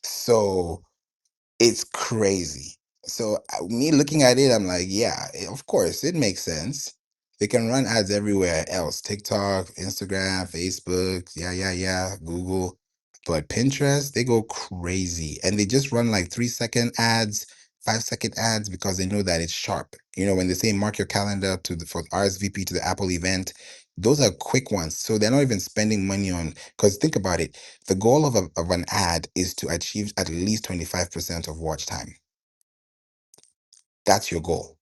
So it's crazy. So me looking at it, I'm like, yeah, of course, it makes sense. They can run ads everywhere else, TikTok, Instagram, Facebook, yeah, Google. But Pinterest, they go crazy. And they just run like 3 second ads, 5 second ads because they know that it's sharp. You know, when they say mark your calendar for RSVP to the Apple event, those are quick ones. So they're not even spending money on, because think about it. The goal of an ad is to achieve at least 25% of watch time. That's your goal.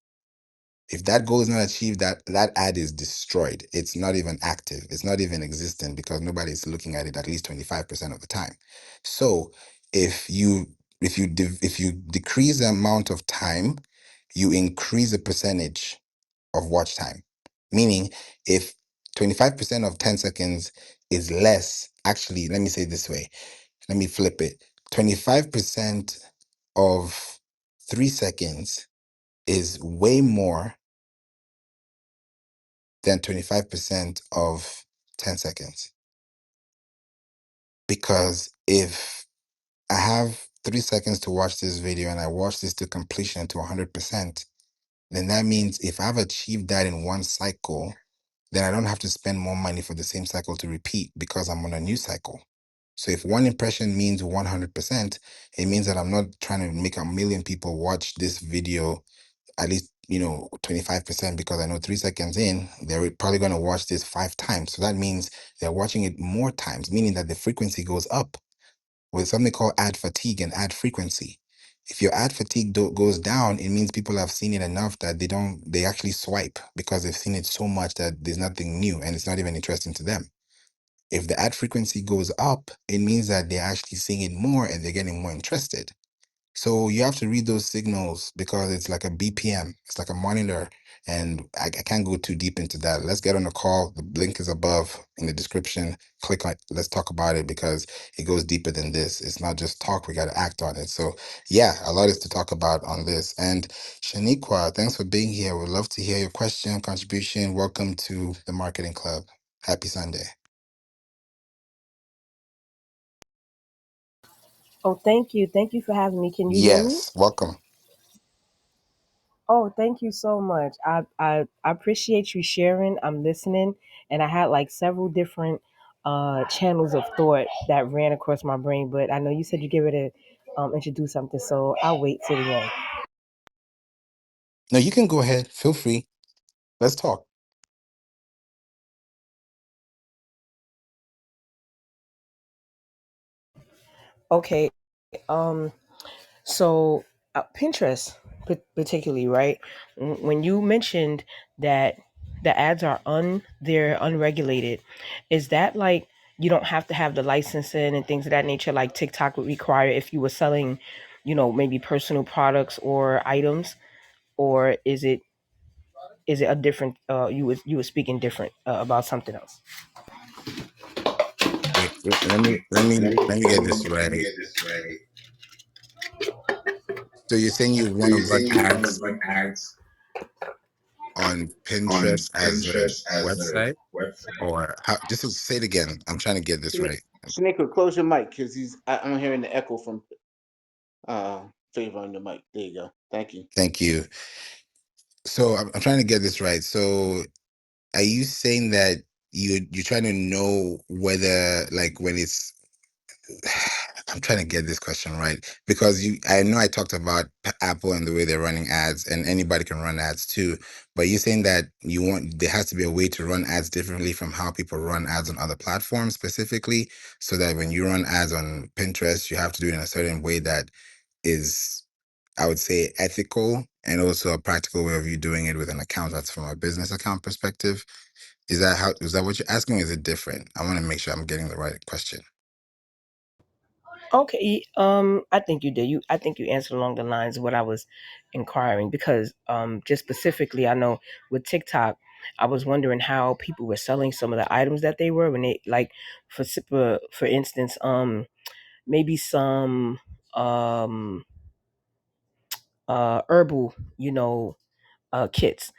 If that goal is not achieved, that ad is destroyed. It's not even active. It's not even existent because nobody's looking at it at least 25% of the time. So if you if you decrease the amount of time, you increase the percentage of watch time. Meaning if 25% of 10 seconds is less, actually, let me say it this way. Let me flip it. 25% of 3 seconds is way more than 25% of 10 seconds. Because if I have 3 seconds to watch this video and I watch this to completion to 100%, then that means if I've achieved that in one cycle, then I don't have to spend more money for the same cycle to repeat because I'm on a new cycle. So if one impression means 100%, it means that I'm not trying to make a million people watch this video at least 25% because I know 3 seconds in they're probably going to watch this 5 times. So that means they're watching it more times, meaning that the frequency goes up. with something called ad fatigue and ad frequency. If your ad fatigue goes down, it means people have seen it enough that they actually swipe because they've seen it so much that there's nothing new and it's not even interesting to them. If the ad frequency goes up, it means that they're actually seeing it more and they're getting more interested. So you have to read those signals because it's like a BPM, it's like a monitor. And I can't go too deep into that. Let's get on the call. The link is above in the description. Click on it. Let's talk about it because it goes deeper than this. It's not just talk, we got to act on it. So, yeah, a lot is to talk about on this. And Shaniqua, thanks for being here. We'd love to hear your question, contribution. Welcome to the Marketing Club. Happy Sunday. Oh, thank you. Thank you for having me. Can you hear me? Yes, welcome. Oh, thank you so much. I appreciate you sharing. I'm listening, and I had like several different channels of thought that ran across my brain. But I know you said you get ready to introduce something, so I'll wait till the end. No, you can go ahead. Feel free. Let's talk. Okay. Um. So Pinterest, particularly, right? When you mentioned that the ads are they're unregulated, is that like you don't have to have the licensing and things of that nature like TikTok would require if you were selling, maybe personal products or items, or is it a different? You were speaking different about something else. Wait, let me get this right. Get this right. So you're saying you So want to you're run saying you want to ads run ads on on Pinterest as a Pinterest as a website, website? or how? Just to say it again. I'm trying to get this right. Shanika, close your mic because I'm hearing the echo from uh Favor on the mic. There you go. Thank you. Thank you. So I'm trying to get this right. So are you saying that you're trying to know whether, like, when it's I'm trying to get this question right because I know I talked about Apple and the way they're running ads, and anybody can run ads too. But you're saying that there has to be a way to run ads differently from how people run ads on other platforms specifically, so that when you run ads on Pinterest, you have to do it in a certain way that is, I would say, ethical and also a practical way of you doing it with an account that's from a business account perspective. Is that what you're asking? Or is it different? I want to make sure I'm getting the right question. Okay, I think you did. I think you answered along the lines of what I was inquiring because, just specifically, I know with TikTok, I was wondering how people were selling some of the items that they were when they like, for instance, maybe some um herbal, kits.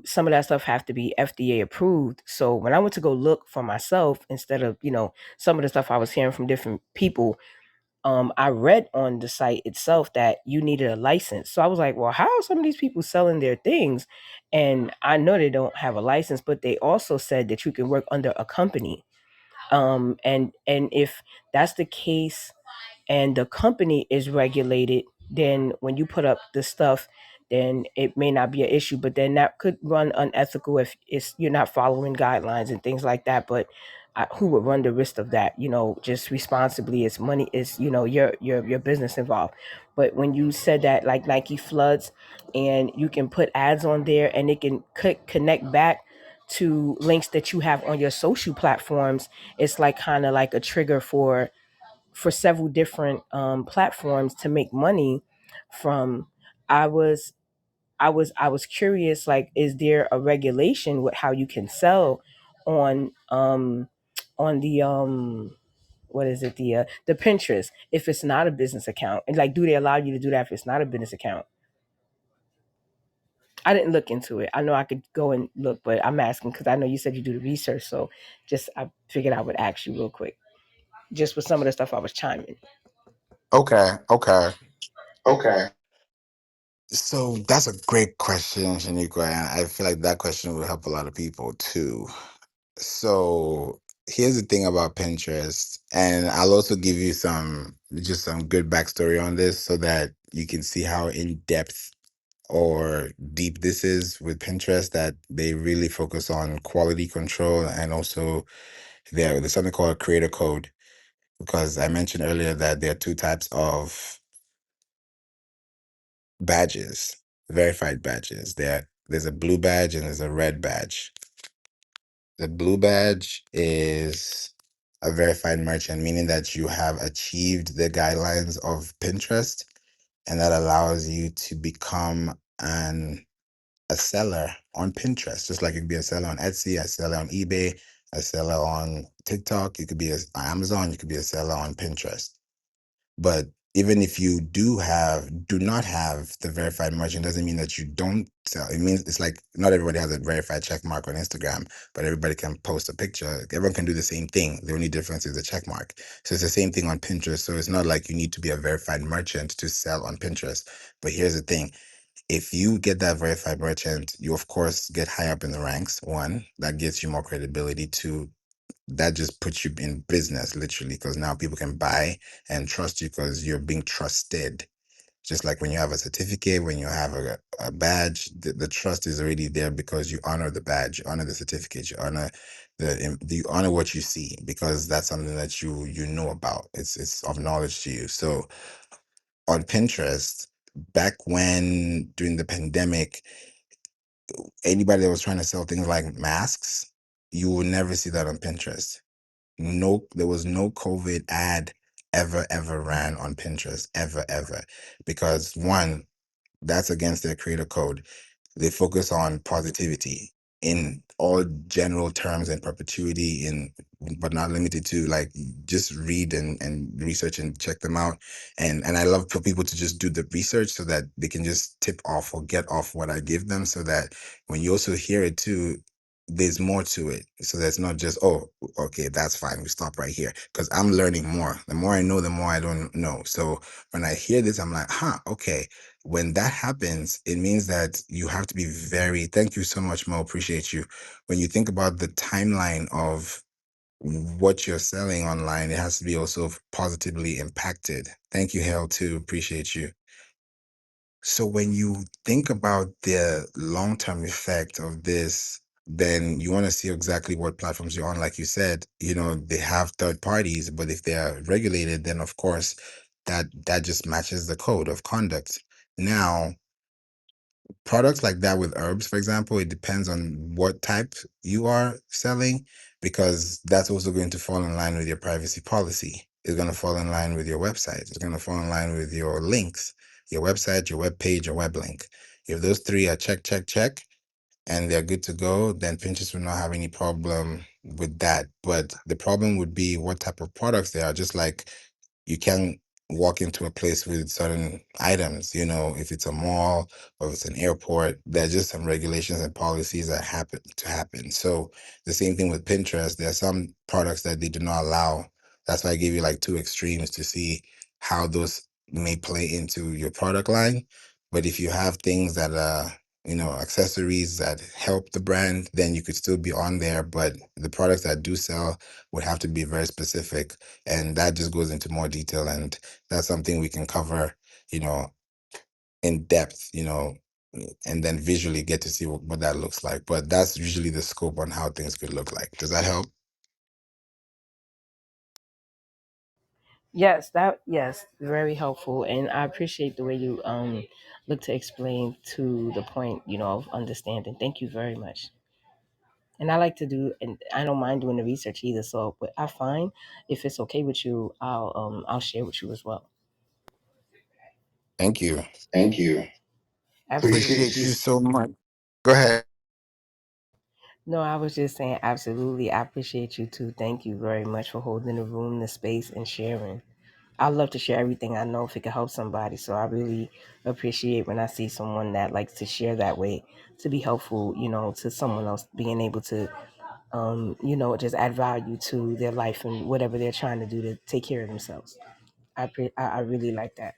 Some of that stuff have to be FDA approved. So when I went to go look for myself, instead of some of the stuff I was hearing from different people, I read on the site itself that you needed a license. So I was like, well, how are some of these people selling their things? And I know they don't have a license, but they also said that you can work under a company. And if that's the case, and the company is regulated, then when you put up the stuff, then it may not be an issue. But then that could run unethical if you're not following guidelines and things like that. But who would run the risk of that? Just responsibly. It's money. It's your business involved. But when you said that, like Nike floods, and you can put ads on there, and it can connect back to links that you have on your social platforms, it's like kind of like a trigger for several different platforms to make money from. I was i was i was curious, like, is there a regulation with how you can sell on the what is it, the Pinterest, if it's not a business account? And like, do they allow you to do that if it's not a business account? I didn't look into it. I know I could go and look, but I'm asking because I know you said you do the research. So just, I figured I would ask you real quick, just with some of the stuff I was chiming. Okay, okay. Okay. So that's a great question, Shaniqua, and I feel like that question will help a lot of people too. So here's the thing about Pinterest, and I'll also give you some good backstory on this so that you can see how in depth or deep this is with Pinterest, that they really focus on quality control and also there's something called a creator code. because I mentioned earlier that there are two types of badges, verified badges. There's a blue badge and there's a red badge. The blue badge is a verified merchant, meaning that you have achieved the guidelines of Pinterest, and that allows you to become a seller on Pinterest, just like you could be a seller on Etsy, a seller on eBay, a seller on TikTok. You could be on Amazon. You could be a seller on Pinterest. But even if you do not have the verified merchant, doesn't mean that you don't sell. It means it's like not everybody has a verified check mark on Instagram, but everybody can post a picture. Everyone can do the same thing. The only difference is the check mark. So it's the same thing on Pinterest. So it's not like you need to be a verified merchant to sell on Pinterest. But here's the thing. If you get that verified merchant, you of course get high up in the ranks. One, that gets you more credibility. Two, that just puts you in business literally, because now people can buy and trust you because you're being trusted. Just like when you have a certificate, when you have a badge, the trust is already there because you honor the badge, you honor the certificate, you honor you honor what you see, because that's something that you know about. It's of knowledge to you. So on Pinterest, back when during the pandemic, anybody that was trying to sell things like masks, you will never see that on Pinterest. No, there was no COVID ad ever ran on Pinterest, ever, because one, that's against their creator code. They focus on positivity in all general terms and perpetuity, in but not limited to. Like, just read and research and check them out. And I love for people to just do the research so that they can just tip off or get off what I give them, so that when you also hear it too, there's more to it. So that's not just, oh, okay, that's fine, we stop right here. Because I'm learning more. The more I know, the more I don't know. So when I hear this, I'm like, huh, okay. When that happens, it means that you have to be very, thank you so much, Mo, appreciate you. When you think about the timeline of what you're selling online, it has to be also positively impacted. Thank you, Hale, too, appreciate you. So when you think about the long-term effect of this, then you want to see exactly what platforms you're on. Like you said, they have third parties, but if they are regulated, then of course that just matches the code of conduct. Now, products like that with herbs, for example, it depends on what type you are selling, because that's also going to fall in line with your privacy policy. It's going to fall in line with your website. It's going to fall in line with your links, your website, your web page, your web link. If those three are check, and they're good to go, then Pinterest will not have any problem with that. But the problem would be what type of products they are. Just like you can walk into a place with certain items, if it's a mall or if it's an airport, there's just some regulations and policies that happen. So the same thing with Pinterest. There are some products that they do not allow. That's why I gave you like two extremes to see how those may play into your product line. But if you have things that are accessories that help the brand, then you could still be on there. But the products that do sell would have to be very specific. And that just goes into more detail. And that's something we can cover, in depth, and then visually get to see what that looks like. But that's usually the scope on how things could look like. Does that help? Yes, very helpful, and I appreciate the way you look to explain to the point, of understanding. Thank you very much. And I like to do, and I don't mind doing the research either. So, but I find if it's okay with you, I'll share with you as well. Thank you. Thank you. Absolutely. Appreciate you so much. Go ahead. No, I was just saying absolutely. I appreciate you too. Thank you very much for holding the room, the space, and sharing. I love to share everything I know if it can help somebody. So I really appreciate when I see someone that likes to share that way to be helpful, to someone else, being able to, just add value to their life and whatever they're trying to do to take care of themselves. I really like that.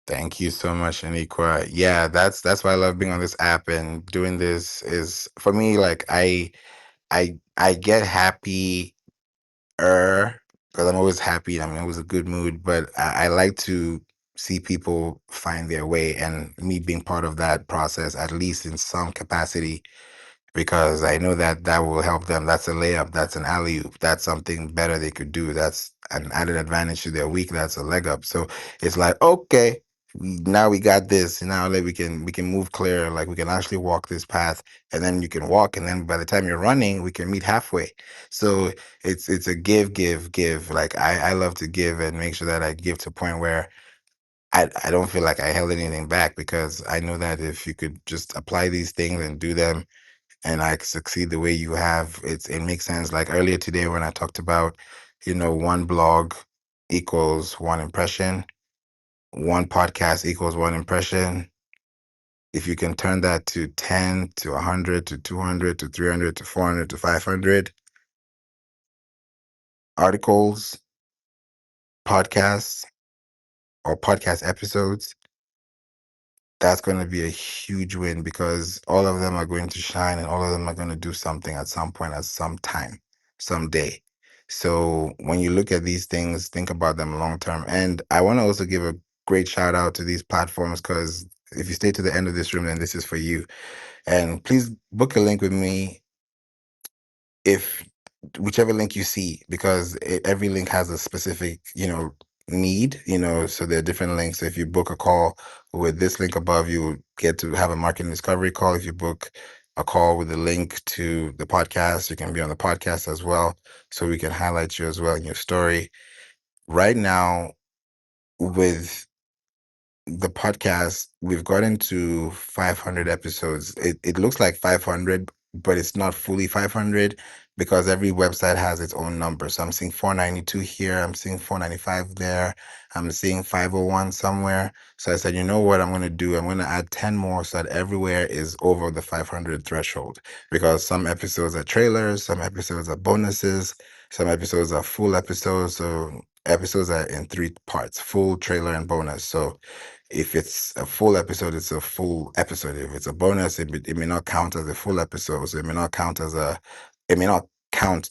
Thank you so much, Aniqua. Yeah, that's why I love being on this app, and doing this is for me like I get happy because I'm always happy. I'm always a good mood, but I like to see people find their way, and me being part of that process, at least in some capacity, because I know that that will help them. That's a layup. That's an alley oop. That's something better they could do. That's an added advantage to their week. That's a leg up. So it's like, okay, now we got this. Now like we can move clear. Like we can actually walk this path, and then you can walk, and then by the time you're running, we can meet halfway. So it's a give, give, give. Like I love to give and make sure that I give to a point where I don't feel like I held anything back, because I know that if you could just apply these things and do them and I succeed the way you have, it makes sense. Like earlier today when I talked about, one blog equals one impression, one podcast equals one impression. If you can turn that to 10 to 100 to 200 to 300 to 400 to 500 articles, podcasts, or podcast episodes, that's going to be a huge win, because all of them are going to shine and all of them are going to do something at some point, at some time, someday. So when you look at these things, think about them long term. And I want to also give a great shout out to these platforms, because if you stay to the end of this room, then this is for you. And please book a link with me, if whichever link you see, because every link has a specific need, so there are different links. So if you book a call with this link above, you get to have a marketing discovery call. If you book a call with a link to the podcast, you can be on the podcast as well, so we can highlight you as well in your story. Right now, with the podcast, we've gotten to 500 episodes. It looks like 500, but it's not fully 500, because every website has its own number. So I'm seeing 492 here, I'm seeing 495 there, I'm seeing 501 somewhere. So I said, you know what I'm going to do? I'm going to add 10 more, so that everywhere is over the 500 threshold, because some episodes are trailers, some episodes are bonuses, some episodes are full episodes. So episodes are in three parts: full, trailer, and bonus. So if it's a full episode, it's a full episode. If it's a bonus, it may not count as a full episode. So it may not count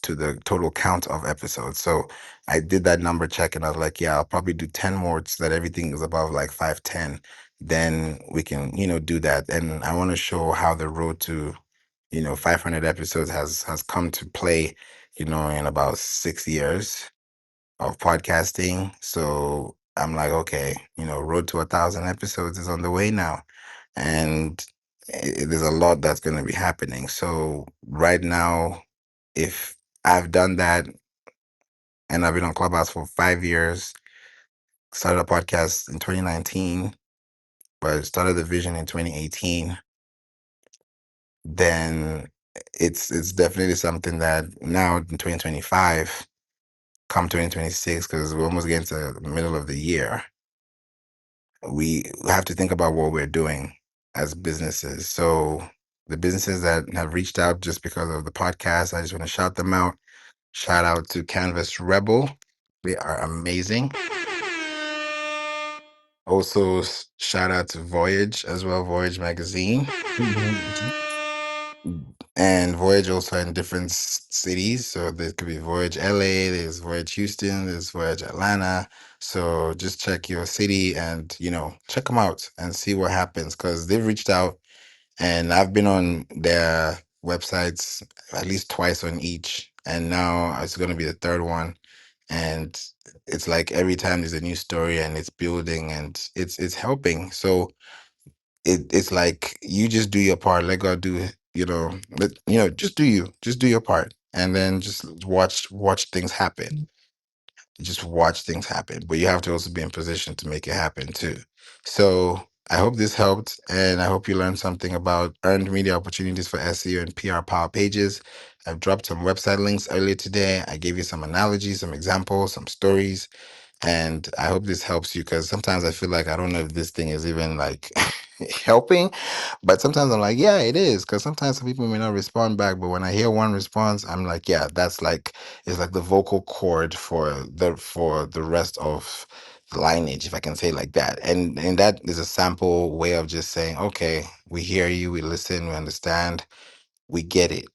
to the total count of episodes. So I did that number check and I was like, yeah, I'll probably do 10 more so that everything is above like 510. Then we can, do that. And I want to show how the road to, 500 episodes has come to play, in about 6 years of podcasting. So I'm like, okay, road to 1,000 episodes is on the way now. And there's a lot that's going to be happening. So right now, if I've done that and I've been on Clubhouse for 5 years, started a podcast in 2019, but started the vision in 2018, then it's definitely something that now in 2025, come 2026, because we're almost getting to the middle of the year, we have to think about what we're doing as businesses. So the businesses that have reached out just because of the podcast, I just want to shout them out. Shout out to Canvas Rebel. They are amazing. Also, shout out to Voyage as well, Voyage Magazine. And Voyage also in different cities. So there could be Voyage LA, there's Voyage Houston, there's Voyage Atlanta. So just check your city and, check them out and see what happens, because they've reached out and I've been on their websites at least twice on each. And now it's going to be the third one. And it's like every time there's a new story and it's building and it's helping. So it's like you just do your part, let God do it, but just do your part, and then just watch things happen. Just watch things happen, but you have to also be in position to make it happen too. So I hope this helped, and I hope you learned something about earned media opportunities for SEO and PR power pages. I've dropped some website links earlier today. I gave you some analogies, some examples, some stories, and I hope this helps you, because sometimes I feel like I don't know if this thing is even like helping, but sometimes I'm like, yeah, it is. Because sometimes some people may not respond back, but when I hear one response, I'm like, yeah, that's like, it's like the vocal cord for the rest of the lineage, if I can say it like that. And that is a sample way of just saying, okay, we hear you, we listen, we understand, we get it,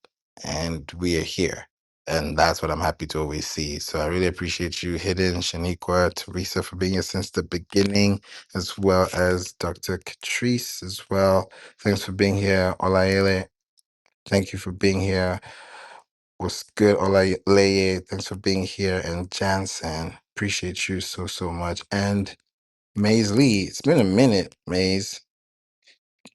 and we are here. And that's what I'm happy to always see. So I really appreciate you, Hidden, Shaniqua, Teresa, for being here since the beginning, as well as Dr. Catrice as well. Thanks for being here, Olaele. Thank you for being here. What's good, Olaleye? Thanks for being here. And Jansen, appreciate you so much. And Maze Lee, it's been a minute, Maze.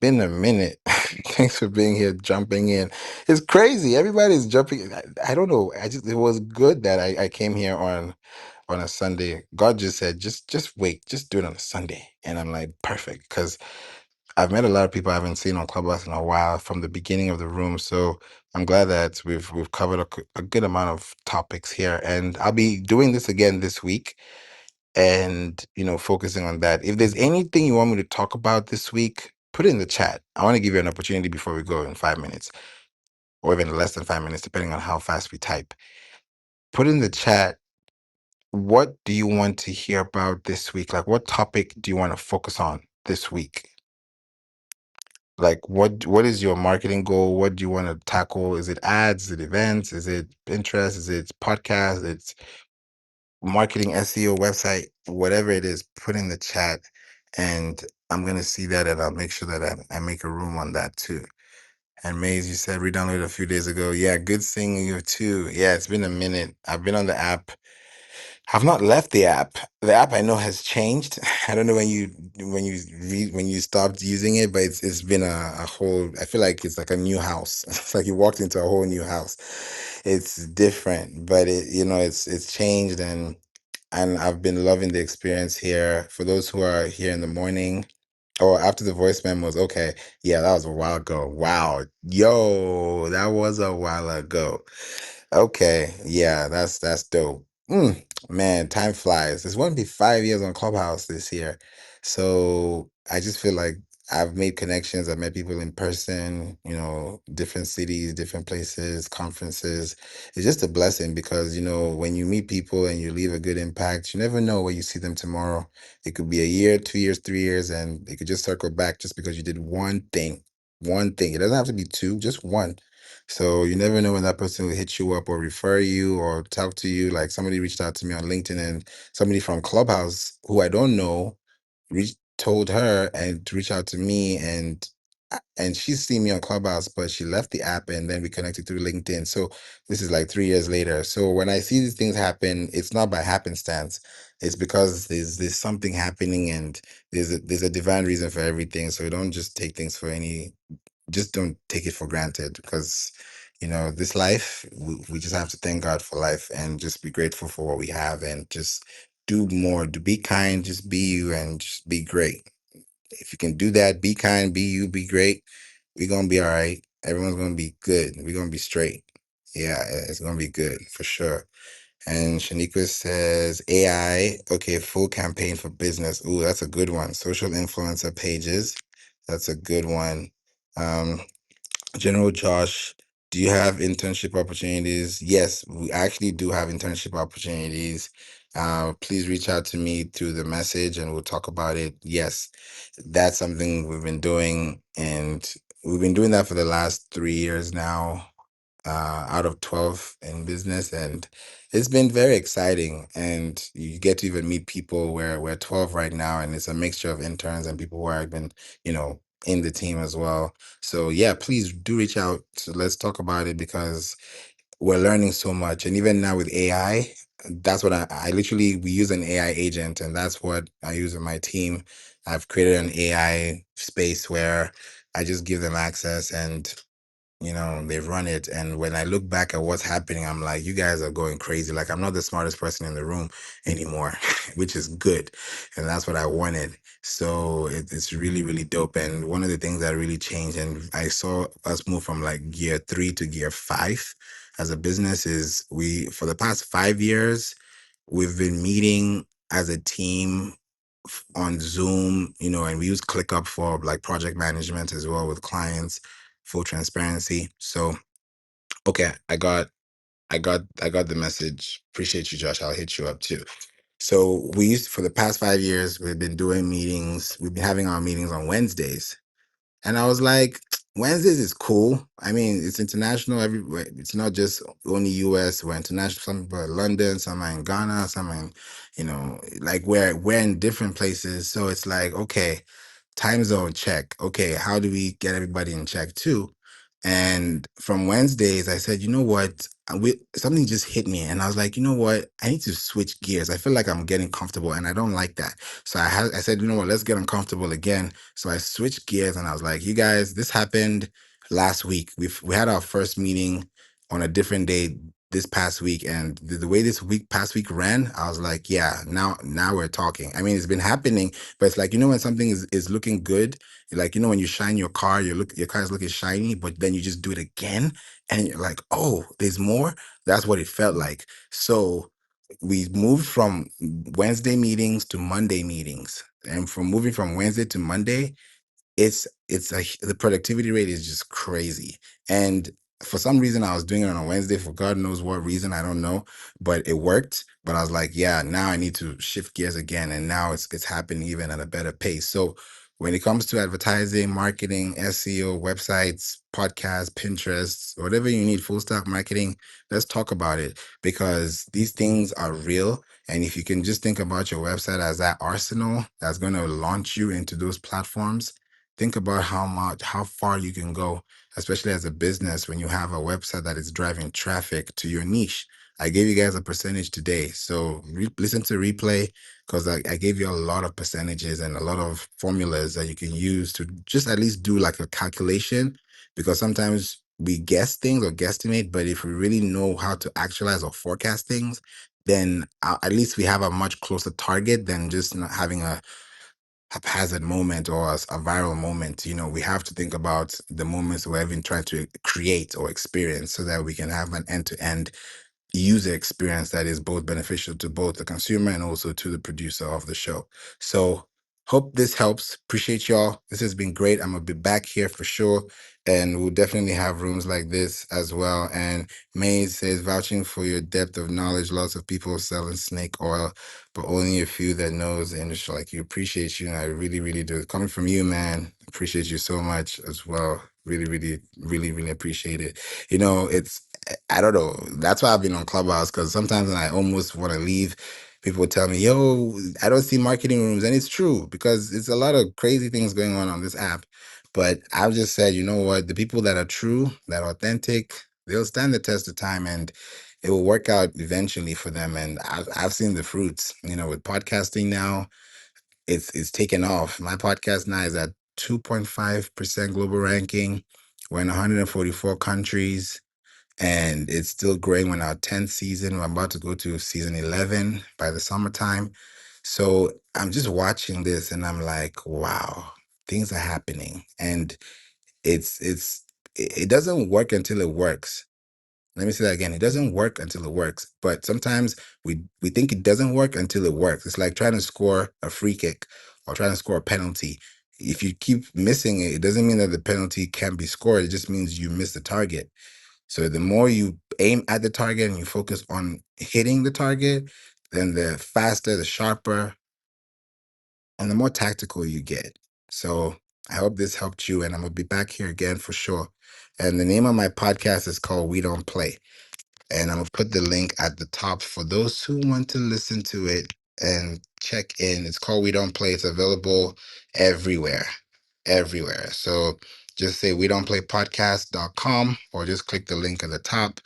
Been a minute. Thanks for being here, jumping in. It's crazy. Everybody's jumping. I don't know. It was good that I came here on a Sunday. God just said, just wait, just do it on a Sunday. And I'm like, perfect. Because I've met a lot of people I haven't seen on Clubhouse in a while from the beginning of the room. So I'm glad that we've covered a good amount of topics here. And I'll be doing this again this week and focusing on that. If there's anything you want me to talk about this week, put it in the chat. I want to give you an opportunity before we go in 5 minutes, or even less than 5 minutes, depending on how fast we type. Put in the chat, what do you want to hear about this week? Like, what topic do you want to focus on this week? Like, what is your marketing goal? What do you want to tackle? Is it ads? Is it events? Is it interest? Is it podcast? It's marketing, SEO, website, whatever it is, put in the chat, and I'm gonna see that, and I'll make sure that I make a room on that too. And Maze, you said re-downloaded a few days ago. Yeah, good seeing you too. Yeah, it's been a minute. I've been on the app. I've not left the app. The app I know has changed. I don't know when you stopped using it, but it's been a whole. I feel like it's like a new house. It's like you walked into a whole new house. It's different, but it's changed, and I've been loving the experience here. For those who are here in the morning or after the voice memos, okay, yeah, that was a while ago. Wow, yo, that was a while ago. Okay, yeah, that's dope. Man, time flies. It's going to be 5 years on Clubhouse this year. So I just feel like I've made connections. I've met people in person, different cities, different places, conferences. It's just a blessing because, when you meet people and you leave a good impact, you never know where you see them tomorrow. It could be a year, 2 years, 3 years, and it could just circle back just because you did one thing. One thing. It doesn't have to be two, just one. So you never know when that person will hit you up or refer you or talk to you. Like somebody reached out to me on LinkedIn, and somebody from Clubhouse who I don't know told her and to reach out to me, and she's seen me on Clubhouse, but she left the app and then we connected through LinkedIn. So this is like 3 years later. So when I see these things happen, it's not by happenstance. It's because there's something happening, and there's a divine reason for everything. So don't just take things for any just don't take it for granted, because this life, we just have to thank God for life and just be grateful for what we have, and just do more, to be kind, just be you, and just be great. If you can do that, be kind, be you, be great, we're gonna be all right. Everyone's gonna be good. We're gonna be straight. Yeah, it's gonna be good for sure. And Shaniqua says AI, okay, full campaign for business. Ooh, that's a good one. Social influencer pages, that's a good one. um General Josh, do you have internship opportunities? Yes, we actually do have internship opportunities. Please reach out to me through the message and we'll talk about it. Yes, that's something we've been doing, and we've been doing that for the last 3 years now, out of 12 in business, and it's been very exciting, and you get to even meet people. Where we're 12 right now, and it's a mixture of interns and people who have been in the team as well. So yeah, please do reach out. So let's talk about it, because we're learning so much, and even now with AI, that's what I literally, we use an AI agent, and that's what I use in my team. I've created an AI space where I just give them access, and they run it. And when I look back at what's happening, I'm like, you guys are going crazy. Like, I'm not the smartest person in the room anymore, which is good. And that's what I wanted. So it's really, really dope. And one of the things that really changed, and I saw us move from like gear 3 to gear 5 as a business, is for the past 5 years, we've been meeting as a team on Zoom, and we use ClickUp for like project management as well with clients, full transparency. So, okay, I got the message. Appreciate you, Josh. I'll hit you up too. So for the past 5 years, we've been doing meetings. We've been having our meetings on Wednesdays. And I was like, Wednesdays is cool. I mean, it's international everywhere. It's not just only US. We're international. Some people are in London, some are in Ghana, some are in, like we're in different places. So it's like, okay, time zone check. Okay, how do we get everybody in check too? And from Wednesdays, I said, you know what? Something just hit me. And I was like, you know what? I need to switch gears. I feel like I'm getting comfortable and I don't like that. So I said, you know what? Let's get uncomfortable again. So I switched gears and I was like, you guys, this happened last week. We had our first meeting on a different day this past week. And the way this past week ran, I was like, yeah, now we're talking. I mean, it's been happening, but it's like, you know, when something is looking good, like, you know, when you shine your car, your car is looking shiny, but then you just do it again and you're like, oh, there's more. That's what it felt like. So we moved from Wednesday meetings to Monday meetings. And from moving from Wednesday to Monday, the productivity rate is just crazy. And for some reason I was doing it on a Wednesday for God knows what reason, I don't know, but it worked. But I was like, yeah, now I need to shift gears again, and now it's happening even at a better pace. So when it comes to advertising, marketing, SEO, websites, podcasts, Pinterest, whatever you need, full stack marketing, let's talk about it, because these things are real. And if you can just think about your website as that arsenal that's going to launch you into those platforms, think about how far you can go, especially as a business, when you have a website that is driving traffic to your niche. I gave you guys a percentage today. So listen to replay, because I gave you a lot of percentages and a lot of formulas that you can use to just at least do like a calculation, because sometimes we guess things or guesstimate, but if we really know how to actualize or forecast things, then at least we have a much closer target than just not having a haphazard moment or a viral moment. You know, we have to think about the moments we're even trying to create or experience, so that we can have an end-to-end user experience that is both beneficial to both the consumer and also to the producer of the show. So hope this helps. Appreciate y'all. This has been great. I'm gonna be back here for sure. And we'll definitely have rooms like this as well. And Maze says, vouching for your depth of knowledge. Lots of people selling snake oil, but only a few that knows the industry like you. Appreciate you. And I really, really do. Coming from you, man, appreciate you so much as well. Really, really, really, really appreciate it. You know, I don't know. That's why I've been on Clubhouse, because sometimes when I almost want to leave, people tell me, yo, I don't see marketing rooms. And it's true, because it's a lot of crazy things going on this app. But I've just said, you know what? The people that are true, that are authentic, they'll stand the test of time, and it will work out eventually for them. And I've seen the fruits, you know, with podcasting now. It's taken off. My podcast now is at 2.5% global ranking. We're in 144 countries, and it's still growing. We're in our 10th season. We're about to go to season 11 by the summertime. So I'm just watching this and I'm like, wow, things are happening. And it doesn't work until it works. Let me say that again. It doesn't work until it works. But sometimes we think it doesn't work until it works. It's like trying to score a free kick or trying to score a penalty. If you keep missing it, it doesn't mean that the penalty can't be scored. It just means you missed the target. So the more you aim at the target and you focus on hitting the target, then the faster, the sharper, and the more tactical you get. So I hope this helped you, and I'm gonna be back here again for sure. And the name of my podcast is called We Don't Play. And I'm gonna put the link at the top for those who want to listen to it and check in. It's called We Don't Play. It's available everywhere. Everywhere. So just say we don't play podcast.com, or just click the link at the top.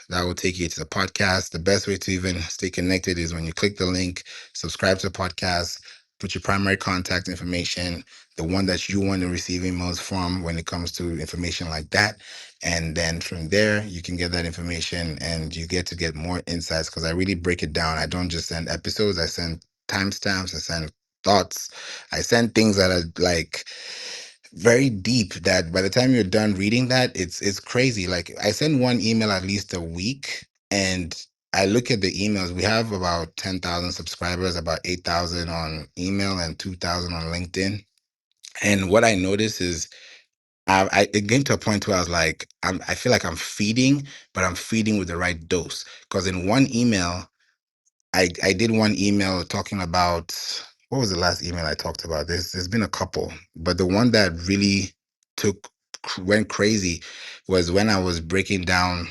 That will take you to the podcast. The best way to even stay connected is when you click the link, subscribe to the podcast, put your primary contact information, the one that you want to receive emails from when it comes to information like that. And then from there, you can get that information and you get to get more insights, because I really break it down. I don't just send episodes, I send timestamps, I send thoughts, I send things that are like very deep, that by the time you're done reading that, it's crazy. Like I send one email at least a week, and I look at the emails. We have about 10,000 subscribers, about 8,000 on email and 2,000 on LinkedIn. And what I notice is it came to a point where I was like, I feel like I'm feeding, but I'm feeding with the right dose. Because in one email, I did one email talking about, what was the last email I talked about? There's been a couple, but the one that really went crazy was when I was breaking down,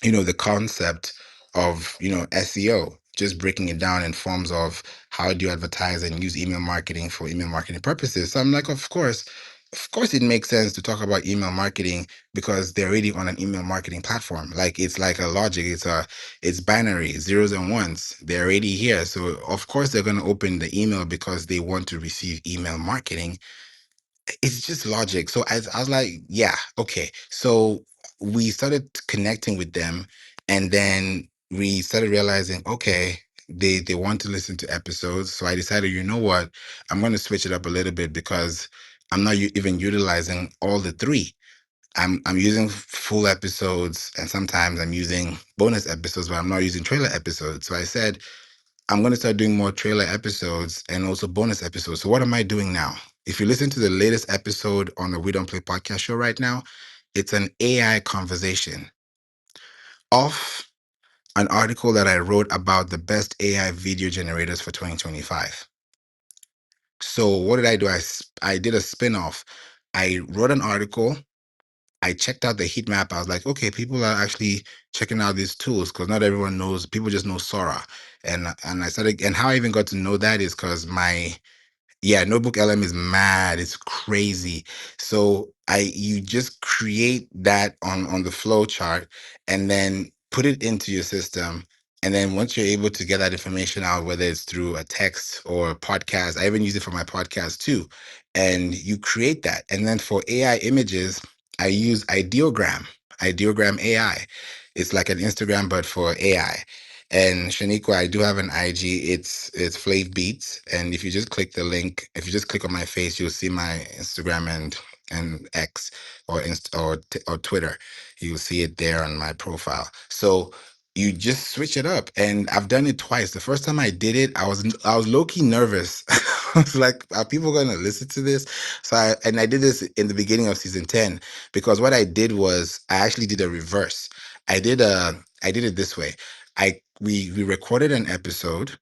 you know, the concept of, you know, SEO, just breaking it down in forms of how do you advertise and use email marketing for email marketing purposes. So I'm like, of course, Of course, it makes sense to talk about email marketing because they're already on an email marketing platform. Like it's like a logic. It's binary, zeros and ones. They're already here. So of course they're going to open the email because they want to receive email marketing. It's just logic. So I was like, yeah, okay. So we started connecting with them, and then we started realizing, okay, they want to listen to episodes. So I decided, you know what, I'm going to switch it up a little bit because I'm not even utilizing all the three. I'm using full episodes, and sometimes I'm using bonus episodes, but I'm not using trailer episodes. So I said, I'm going to start doing more trailer episodes and also bonus episodes. So what am I doing now? If you listen to the latest episode on the We Don't Play podcast show right now, it's an AI conversation of an article that I wrote about the best AI video generators for 2025. So what did I do? I did a spin-off. I wrote an article. I checked out the heat map. I was like, okay, people are actually checking out these tools because not everyone knows. People just know Sora, and I started. And how I even got to know that is because Notebook LM is mad. It's crazy. So you just create that on the flow chart and then put it into your system. And then once you're able to get that information out, whether it's through a text or a podcast, I even use it for my podcast too. And you create that. And then for AI images, I use Ideogram AI. It's like an Instagram, but for AI. And Shaniqua, I do have an IG. It's Flav Beats, and if you just click the link, if you just click on my face, you'll see my Instagram and X or Twitter. You'll see it there on my profile. So you just switch it up, and I've done it twice. The first time I did it, I was low key nervous. I was like, "Are people going to listen to this?" So I did this in the beginning of season 10 because what I did was I actually did a reverse. I did it this way. We recorded an episode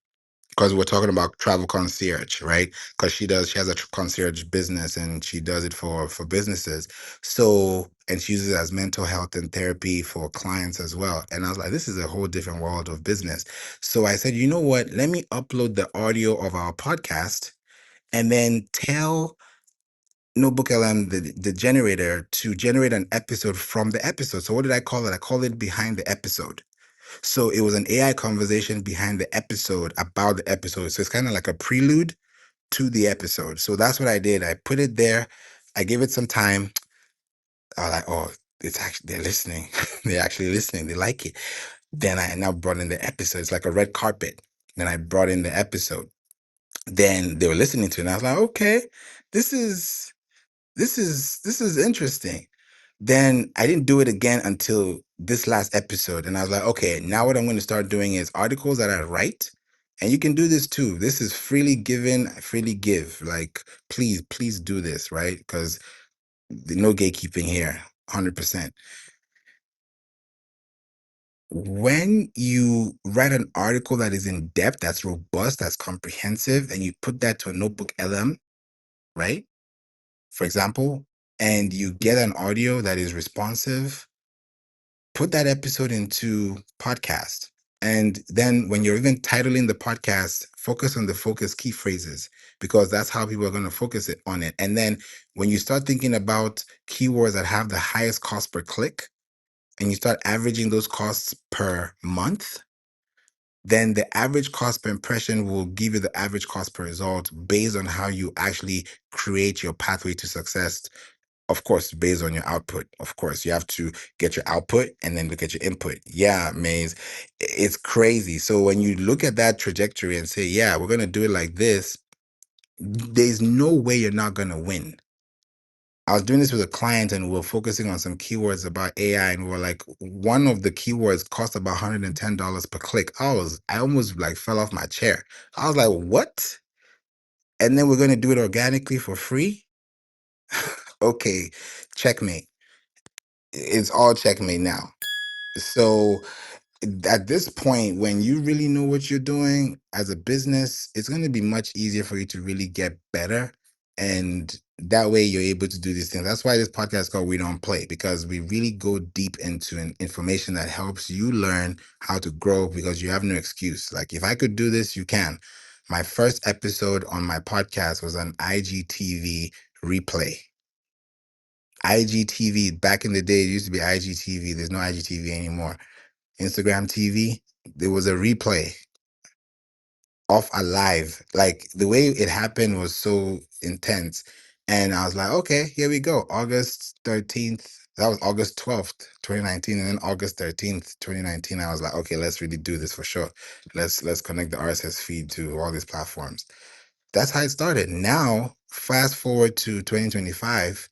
because we're talking about travel concierge, right? Because she has a concierge business and she does it for businesses. So and she uses it as mental health and therapy for clients as well. And I was like, this is a whole different world of business. So I said, you know what? Let me upload the audio of our podcast and then tell Notebook LM, the generator, to generate an episode from the episode. So what did I call it? I called it behind the episode. So it was an AI conversation behind the episode about the episode. So it's kind of like a prelude to the episode. So that's what I did. I put it there. I gave it some time. I was like, oh, they're listening. They're actually listening. They like it. Then I now brought in the episode. It's like a red carpet. Then I brought in the episode. Then they were listening to it. And I was like, okay, this is this is interesting. Then I didn't do it again until this last episode. And I was like, okay, now what I'm going to start doing is articles that I write. And you can do this too. This is freely given, freely give. Like, please do this, right? Because no gatekeeping here, 100%. When you write an article that is in depth, that's robust, that's comprehensive, and you put that to a notebook LM, right? For example, and you get an audio that is responsive, put that episode into podcast. And then when you're even titling the podcast, focus on the focus key phrases because that's how people are going to focus it on it. And then when you start thinking about keywords that have the highest cost per click and you start averaging those costs per month, then the average cost per impression will give you the average cost per result based on how you actually create your pathway to success, of course, based on your output. Of course, you have to get your output and then look at your input. Yeah, Maze, it's crazy. So when you look at that trajectory and say, yeah, we're going to do it like this, there's no way you're not going to win. I was doing this with a client and we were focusing on some keywords about AI and we were like, one of the keywords cost about $110 per click. I almost like fell off my chair. I was like, what? And then we're going to do it organically for free? Okay, checkmate. It's all checkmate now. So at this point, when you really know what you're doing as a business, it's going to be much easier for you to really get better. And that way you're able to do these things. That's why this podcast is called We Don't Play, because we really go deep into information that helps you learn how to grow because you have no excuse. Like if I could do this, you can. My first episode on my podcast was an IGTV replay. IGTV, back in the day, it used to be IGTV. There's no IGTV anymore. Instagram TV, there was a replay of Alive. Like the way it happened was so intense. And I was like, okay, here we go. August 13th. That was August 12th, 2019. And then August 13th, 2019, I was like, okay, let's really do this for sure. Let's connect the RSS feed to all these platforms. That's how it started. Now, fast forward to 2025.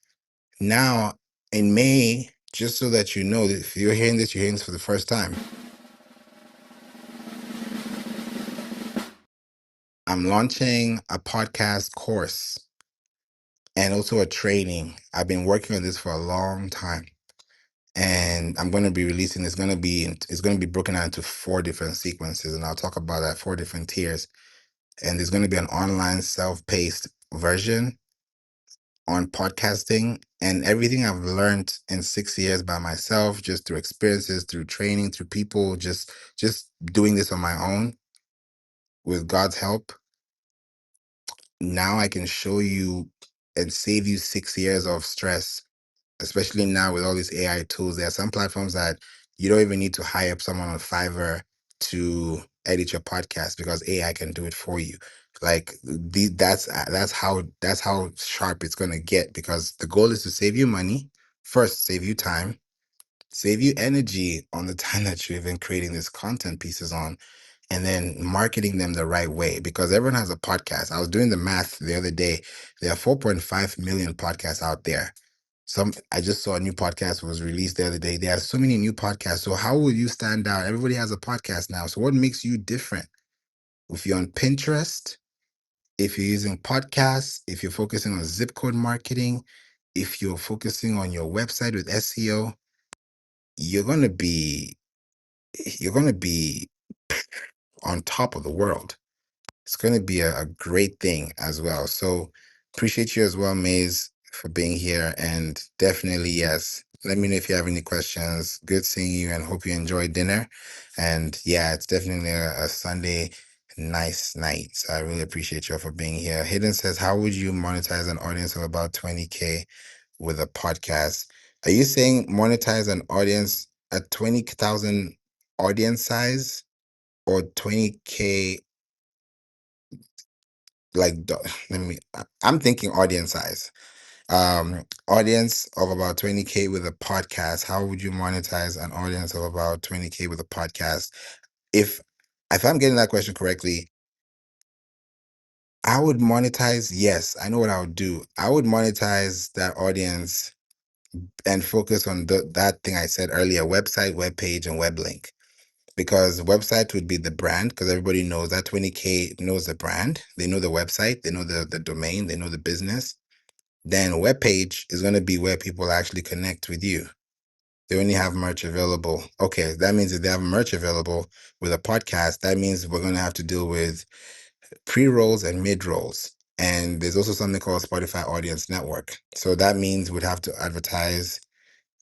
Now, in May, just so that you know, that if you're hearing this, you're hearing this for the first time. I'm launching a podcast course and also a training. I've been working on this for a long time, and I'm going to be releasing. It's going to be broken out into 4 different sequences, and I'll talk about that 4 different tiers. And there's going to be an online self-paced version on podcasting, and everything I've learned in 6 years by myself, just through experiences, through training, through people, just doing this on my own with God's help. Now I can show you and save you 6 years of stress, especially now with all these AI tools. There are some platforms that you don't even need to hire up someone on Fiverr to edit your podcast because AI can do it for you. Like that's how sharp it's gonna get, because the goal is to save you money first, save you time, save you energy on the time that you've been creating these content pieces on, and then marketing them the right way, because everyone has a podcast. I was doing the math the other day. There are 4.5 million podcasts out there. I just saw a new podcast was released the other day. There are so many new podcasts. So how will you stand out? Everybody has a podcast now. So what makes you different? If you're on Pinterest, if you're using podcasts, if you're focusing on zip code marketing, if you're focusing on your website with SEO, you're gonna be you're gonna be on top of the world. It's going to be a great thing as well. So appreciate you as well, Maze, for being here. And definitely, yes, let me know if you have any questions. Good seeing you and hope you enjoy dinner. And yeah, it's definitely a Sunday nice night. So I really appreciate you all for being here. Hayden says, how would you monetize an audience of about 20K with a podcast? Are you saying monetize an audience at 20,000 audience size or 20K? Like let me I'm thinking audience size, audience of about 20K with a podcast. How would you monetize an audience of about 20K with a podcast? If I'm getting that question correctly, I would monetize. Yes, I know what I would do. I would monetize that audience and focus on that thing I said earlier: website, web page, and web link. Because website would be the brand, because everybody knows that 20K knows the brand. They know the website, they know the domain, they know the business. Then web page is going to be where people actually connect with you. They only have merch available. Okay, that means if they have merch available with a podcast, that means we're going to have to deal with pre-rolls and mid-rolls. And there's also something called Spotify Audience Network. So that means we'd have to advertise.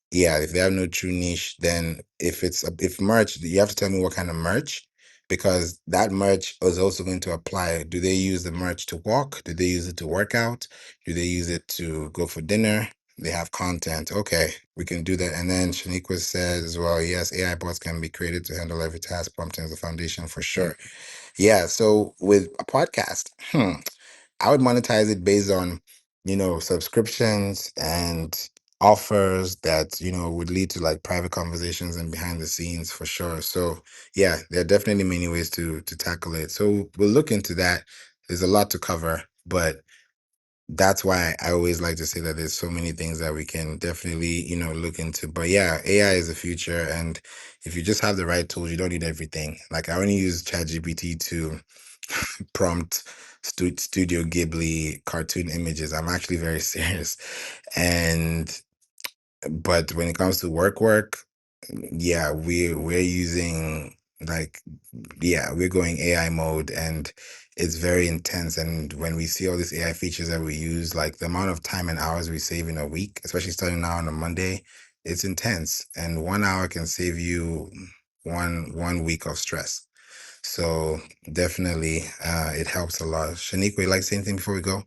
Yeah, if they have no true niche, then if merch, you have to tell me what kind of merch, because that merch is also going to apply. Do they use the merch to walk? Do they use it to work out? Do they use it to go for dinner? They have content. Okay, we can do that. And then Shaniqua says as well, yes, AI bots can be created to handle every task. Prompting is the foundation for sure. Yeah, so with a podcast, I would monetize it based on, subscriptions and offers that, would lead to like private conversations and behind the scenes for sure. So yeah, there are definitely many ways to tackle it. So we'll look into that. There's a lot to cover, but that's why I always like to say that there's so many things that we can definitely, look into. But yeah, AI is the future. And if you just have the right tools, you don't need everything. Like I only use ChatGPT to prompt Studio Ghibli cartoon images. I'm actually very serious. And but when it comes to work, yeah, we're using like yeah, we're going AI mode, and it's very intense. And when we see all these AI features that we use, like the amount of time and hours we save in a week, especially starting now on a Monday, it's intense. And 1 hour can save you one week of stress. So definitely, it helps a lot. Shaniqua, you like to say anything before we go?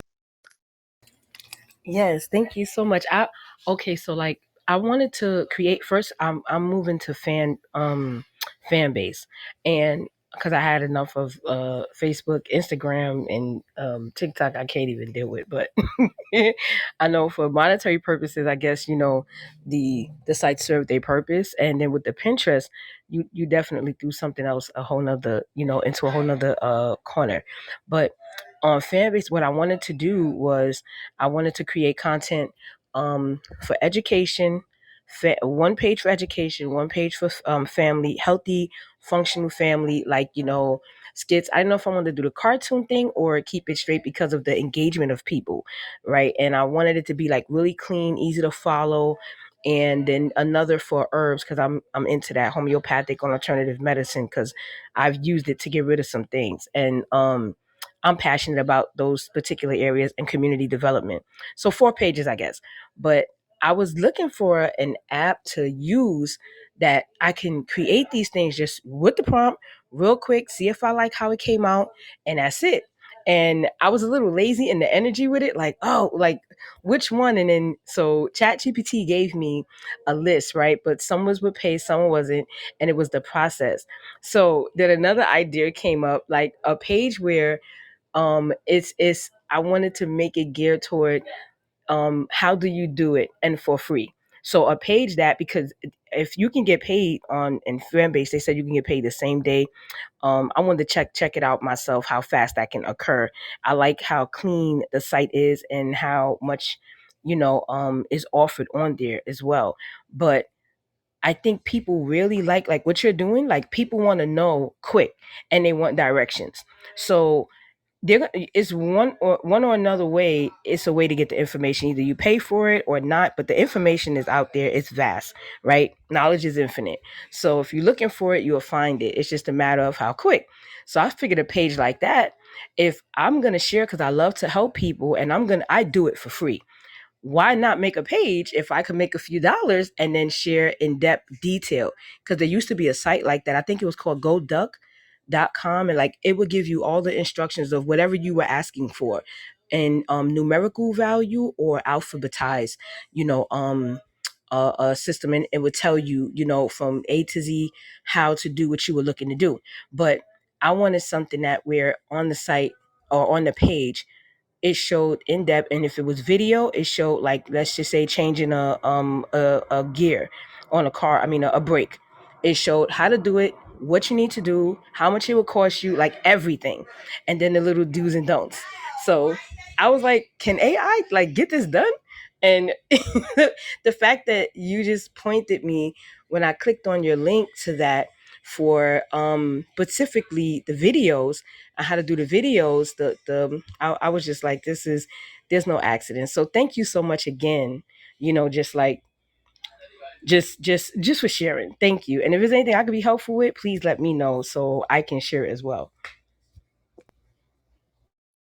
Yes, thank you so much. Okay, so like I wanted to create first. I'm moving to fan base, and because I had enough of Facebook, Instagram, and TikTok, I can't even deal with. But I know for monetary purposes, I guess the sites serve their purpose, and then with the Pinterest, you definitely do something else, a whole nother into a whole nother corner. But on Fanbase, what I wanted to do was I wanted to create content for education, one page for education, one page for family, healthy, functional family, like skits. I don't know if I wanted to do the cartoon thing or keep it straight because of the engagement of people, right? And I wanted it to be like really clean, easy to follow. And then another for herbs because I'm into that homeopathic and alternative medicine because I've used it to get rid of some things. And I'm passionate about those particular areas and community development. So 4 pages, I guess. But I was looking for an app to use that I can create these things just with the prompt real quick, see if I like how it came out, and that's it. And I was a little lazy in the energy with it, like, oh, like which one? And then so ChatGPT gave me a list, right? But some was with pay, some wasn't, and it was the process. So then another idea came up, like a page where it's I wanted to make it geared toward how do you do it and for free. So a page that because if you can get paid on in Fanbase, they said you can get paid the same day. I wanted to check it out myself how fast that can occur. I like how clean the site is and how much is offered on there as well. But I think people really like what you're doing. Like people want to know quick and they want directions. So it's one or another way. It's a way to get the information. Either you pay for it or not, but the information is out there. It's vast, right? Knowledge is infinite. So if you're looking for it, you'll find it. It's just a matter of how quick. So I figured a page like that, if I'm going to share because I love to help people and I do it for free. Why not make a page if I could make a few dollars and then share in-depth detail? Because there used to be a site like that. I think it was called GoDuck.com, and like it would give you all the instructions of whatever you were asking for in numerical value or alphabetized, a system, and it would tell you, from A to Z how to do what you were looking to do. But I wanted something that where on the site or on the page it showed in depth, and if it was video it showed, like, let's just say changing a gear on a car, I mean a brake. It showed how to do it, what you need to do, how much it would cost you, like everything, and then the little do's and don'ts. So I was like, can AI like get this done? And the fact that you just pointed me when I clicked on your link to that for specifically the videos, how to do the videos, I was just like, there's no accident. So thank you so much again, just like just for sharing. Thank you. And if there's anything I could be helpful with, please let me know so I can share it as well.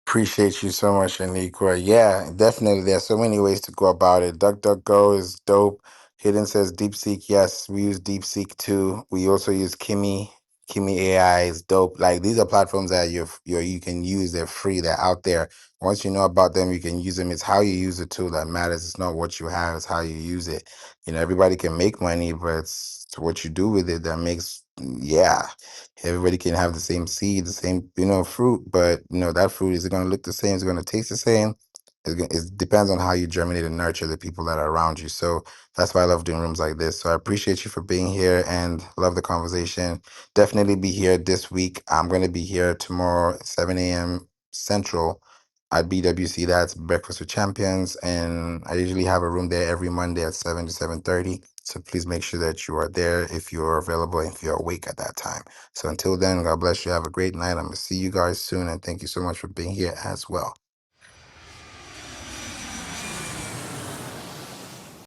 Appreciate you so much, Anikwa. Yeah, definitely. There's so many ways to go about it. DuckDuckGo is dope. Hidden says DeepSeek. Yes, we use DeepSeek too. We also use Kimi. Kimi AI is dope. Like these are platforms that you can use. They're free. They're out there. Once you know about them, you can use them. It's how you use the tool that matters. It's not what you have. It's how you use it. Everybody can make money, but it's what you do with it that makes. Yeah, everybody can have the same seed, the same, fruit, but that fruit is going to look the same, it's going to taste the same. It depends on how you germinate and nurture the people that are around you. So that's why I love doing rooms like this. So I appreciate you for being here and love the conversation. Definitely be here this week. I'm going to be here tomorrow at 7 a.m. Central at BWC. That's Breakfast with Champions. And I usually have a room there every Monday at 7 to 7:30. So please make sure that you are there if you're available, if you're awake at that time. So until then, God bless you. Have a great night. I'm going to see you guys soon. And thank you so much for being here as well.